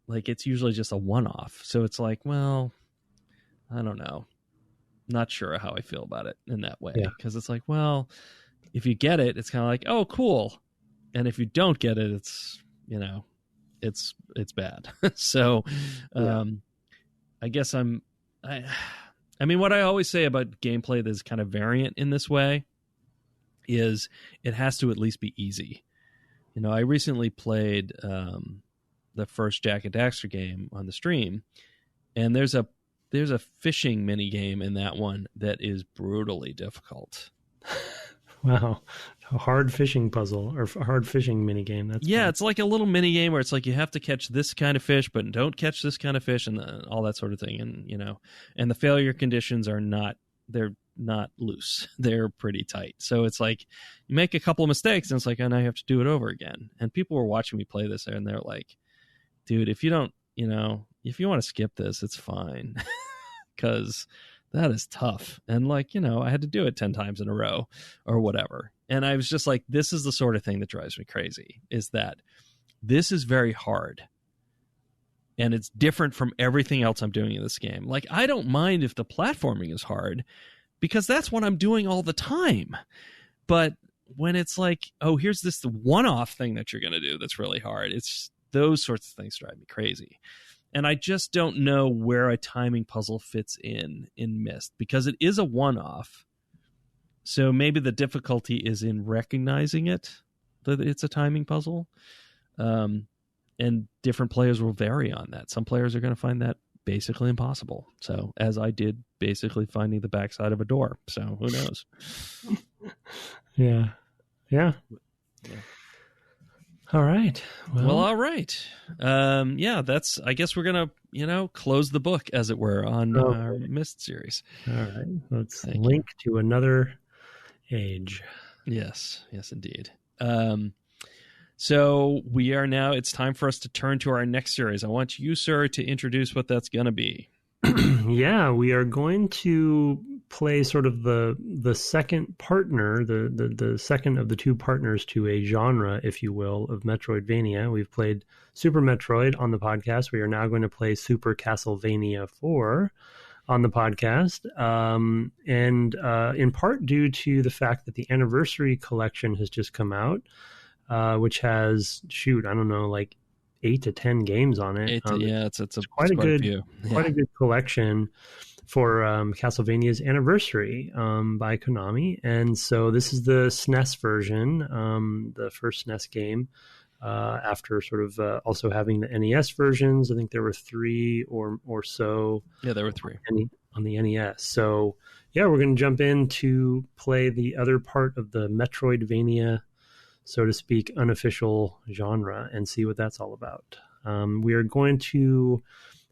Speaker 2: it's usually just a one-off. So it's like, well, I don't know. Not sure how I feel about it in that way. Because it's like, well, if you get it, it's kind of like, oh, cool. And if you don't get it, it's, it's bad. So I guess I mean, what I always say about gameplay that's kind of variant in this way is it has to at least be easy. I recently played the first Jack and Daxter game on the stream, and there's a fishing mini game in that one that is brutally difficult.
Speaker 1: Wow. A hard fishing puzzle or a hard fishing mini game. That's fun.
Speaker 2: It's like a little mini game where it's like you have to catch this kind of fish, but don't catch this kind of fish, and all that sort of thing. And, and the failure conditions they're not loose. They're pretty tight. So it's like you make a couple of mistakes and it's like, oh, now you have to do it over again. And people were watching me play this and they're like, dude, if you don't, if you want to skip this, it's fine. Because that is tough. And I had to do it 10 times in a row or whatever. And I was just like, this is the sort of thing that drives me crazy, is that this is very hard. And it's different from everything else I'm doing in this game. I don't mind if the platforming is hard, because that's what I'm doing all the time. But when it's like, oh, here's this one-off thing that you're going to do that's really hard, it's those sorts of things drive me crazy. And I just don't know where a timing puzzle fits in MYST, because it is a one-off. So maybe the difficulty is in recognizing it, that it's a timing puzzle. And different players will vary on that. Some players are going to find that basically impossible. So, as I did, basically finding the backside of a door. So, who knows?
Speaker 1: Yeah. All right.
Speaker 2: Well, all right. That's, I guess we're going to, close the book, as it were, on our MYST series.
Speaker 1: All right. Let's link to another age.
Speaker 2: Yes, indeed. So we are now, it's time for us to turn to our next series. I want you, sir, to introduce what that's going to be.
Speaker 1: Yeah, we are going to play sort of the second partner, the second of the two partners to a genre, if you will, of Metroidvania. We've played Super Metroid on the podcast. We are now going to play Super Castlevania 4 on the podcast. And in part due to the fact that the Anniversary Collection has just come out, which has, I don't know, 8 to 10 games on it.
Speaker 2: It's
Speaker 1: quite a good
Speaker 2: few.
Speaker 1: Quite a good collection for Castlevania's Anniversary by Konami. And so this is the SNES version, the first SNES game, after sort of also having the NES versions. I think there were 3 or so.
Speaker 2: Yeah, there were 3
Speaker 1: on the NES. So yeah, we're going to jump in to play the other part of the Metroidvania, so to speak, unofficial genre, and see what that's all about. We are going to,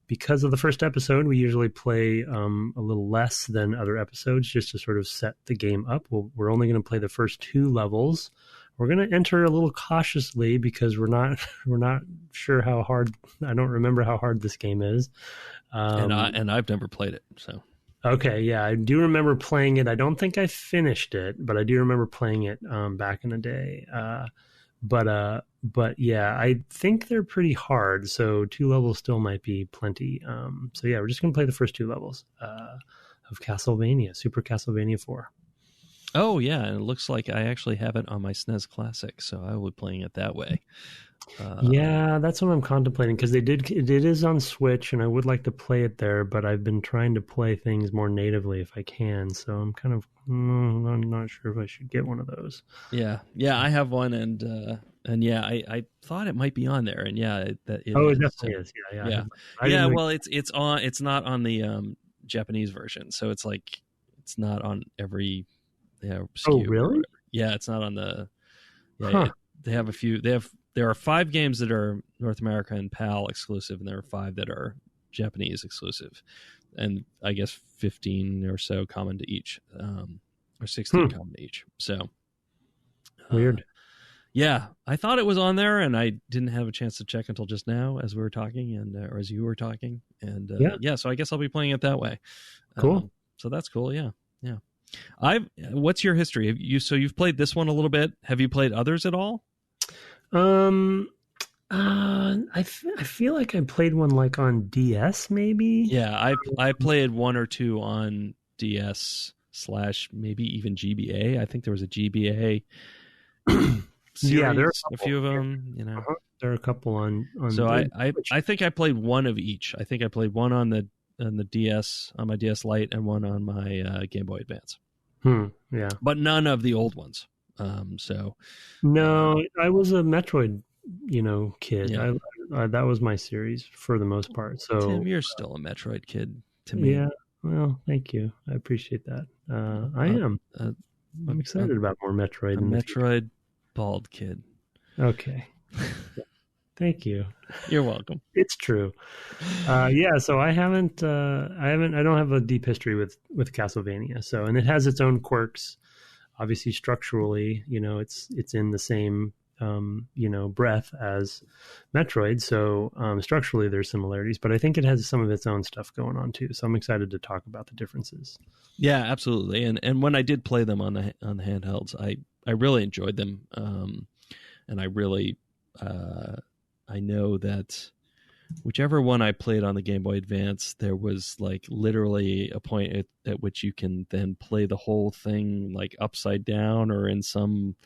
Speaker 1: because of the first episode, we usually play a little less than other episodes just to sort of set the game up. We're only going to play the first 2 levels. We're going to enter a little cautiously because we're not sure how hard. I don't remember how hard this game is,
Speaker 2: and I've never played it, so.
Speaker 1: Okay, yeah, I do remember playing it. I don't think I finished it, but I do remember playing it back in the day. But yeah, I think they're pretty hard, so 2 levels still might be plenty. So yeah, we're just going to play the first 2 levels of Castlevania, Super Castlevania 4.
Speaker 2: Oh, yeah, and it looks like I actually have it on my SNES Classic, so I will be playing it that way.
Speaker 1: Yeah, that's what I'm contemplating because it is on Switch and I would like to play it there, but I've been trying to play things more natively if I can. So I'm kind of I'm not sure if I should get one of those.
Speaker 2: Yeah, I have one, and yeah, I thought it might be on there, and yeah, it
Speaker 1: Oh, it
Speaker 2: is.
Speaker 1: definitely
Speaker 2: So,
Speaker 1: is. Yeah,
Speaker 2: yeah,
Speaker 1: I didn't know.
Speaker 2: Well, it's on. It's not on the Japanese version, so it's like it's not on every SKU
Speaker 1: Oh,
Speaker 2: or
Speaker 1: really?
Speaker 2: whatever. Yeah, it's not on the. Yeah,
Speaker 1: Huh.
Speaker 2: they have a few. There are 5 games that are North America and PAL exclusive, and there are 5 that are Japanese exclusive, and I guess 15 or so common to each, or 16 common to each. So
Speaker 1: Weird.
Speaker 2: yeah, I thought it was on there, and I didn't have a chance to check until just now as we were talking, and or as you were talking, and yeah. So I guess I'll be playing it that way.
Speaker 1: Cool.
Speaker 2: So that's cool. Yeah. What's your history? You've played this one a little bit. Have you played others at all?
Speaker 1: I feel like I played one like on DS, maybe.
Speaker 2: Yeah, I played 1 or 2 on DS / maybe even GBA. I think there was a GBA series,
Speaker 1: yeah, there are
Speaker 2: a few of them.
Speaker 1: There are a couple on.
Speaker 2: So I think I played one of each. I think I played one on the DS, on my DS Lite, and one on my Game Boy Advance.
Speaker 1: Yeah,
Speaker 2: but none of the old ones.
Speaker 1: No, I was a Metroid, kid.
Speaker 2: Yeah.
Speaker 1: I that was my series for the most part. So
Speaker 2: Tim, you're still a Metroid kid to me.
Speaker 1: Yeah. Well, thank you. I appreciate that. I am. I'm excited about more Metroid.
Speaker 2: A Metroid bald kid.
Speaker 1: Okay. Thank you.
Speaker 2: You're welcome.
Speaker 1: It's true. Yeah. So I don't have a deep history with Castlevania. So, and it has its own quirks. Obviously, structurally, it's in the same, breath as Metroid. So structurally, there's similarities, but I think it has some of its own stuff going on too. So I'm excited to talk about the differences.
Speaker 2: Yeah, absolutely. And when I did play them on the handhelds, I really enjoyed them. And I really, I know that whichever one I played on the Game Boy Advance, there was like literally a point at which you can then play the whole thing like upside down or in some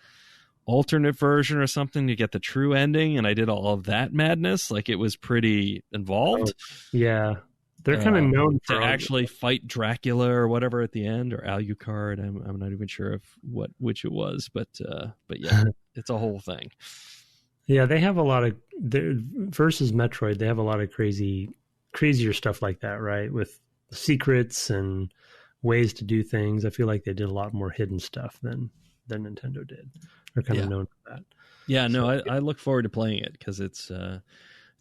Speaker 2: alternate version or something to get the true ending. And I did all of that madness. Like it was pretty involved.
Speaker 1: Yeah. They're kind of known
Speaker 2: to actually fight Dracula or whatever at the end, or Alucard. I'm not even sure which it was, but yeah, it's a whole thing.
Speaker 1: Yeah, they have a lot of versus Metroid. They have a lot of crazier stuff like that, right? With secrets and ways to do things. I feel like they did a lot more hidden stuff than Nintendo did. They're kind of known for that.
Speaker 2: Yeah, no, I look forward to playing it because it's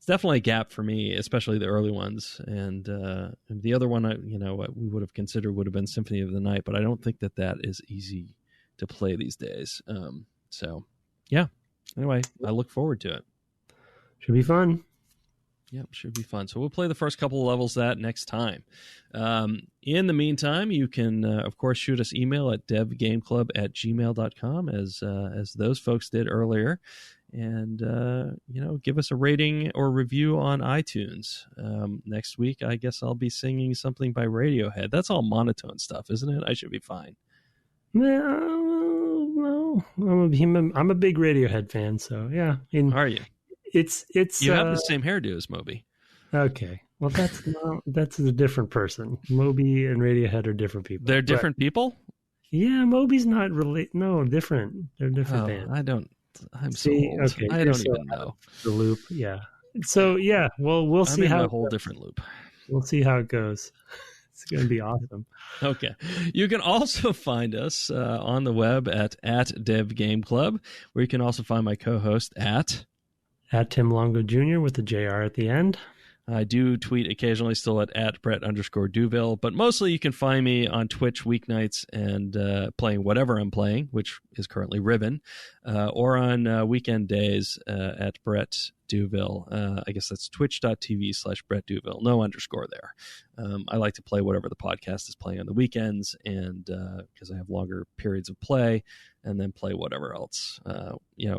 Speaker 2: definitely a gap for me, especially the early ones. And the other one, we would have considered would have been Symphony of the Night, but I don't think that is easy to play these days. So, yeah. Anyway, I look forward to it.
Speaker 1: Should be fun.
Speaker 2: Yep, should be fun. So we'll play the first couple of levels that next time. In the meantime, you can, of course, shoot us email at devgameclub@gmail.com as those folks did earlier. And, give us a rating or review on iTunes. Next week, I guess I'll be singing something by Radiohead. That's all monotone stuff, isn't it? I should be fine.
Speaker 1: No, I'm a big Radiohead fan, so yeah.
Speaker 2: Are you?
Speaker 1: It's
Speaker 2: you have the same hairdo as Moby.
Speaker 1: Okay, well that's a different person. Moby and Radiohead are different people.
Speaker 2: They're different people.
Speaker 1: Yeah, Moby's not really different. They're different bands.
Speaker 2: I'm so old. Okay, I don't even know
Speaker 1: the loop. Yeah. So yeah, well we'll see how
Speaker 2: a whole different loop.
Speaker 1: We'll see how it goes. It's going to be awesome.
Speaker 2: Okay. You can also find us on the web at Dev Game Club, where you can also find my co-host at
Speaker 1: Tim Longo Jr. with the JR at the end.
Speaker 2: I do tweet occasionally still at Brett_Duville, but mostly you can find me on Twitch weeknights and playing whatever I'm playing, which is currently Riven, or on weekend days at Brett Duville. I guess that's twitch.tv/Brett Duville. No underscore there. I like to play whatever the podcast is playing on the weekends, and because I have longer periods of play, and then play whatever else,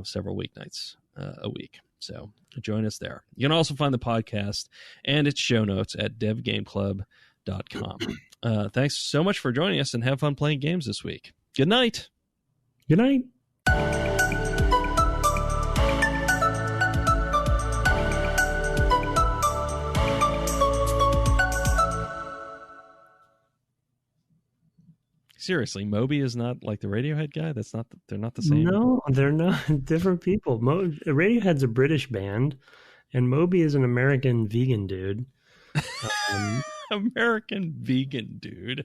Speaker 2: several weeknights a week. So join us there. You can also find the podcast and its show notes at devgameclub.com. Thanks so much for joining us, and have fun playing games this week. Good night.
Speaker 1: Good night.
Speaker 2: Seriously, Moby is not like the Radiohead guy. That's not. They're not the same.
Speaker 1: No, they're not. Different people. Radiohead's a British band, and Moby is an American vegan dude. Um,
Speaker 2: American vegan dude.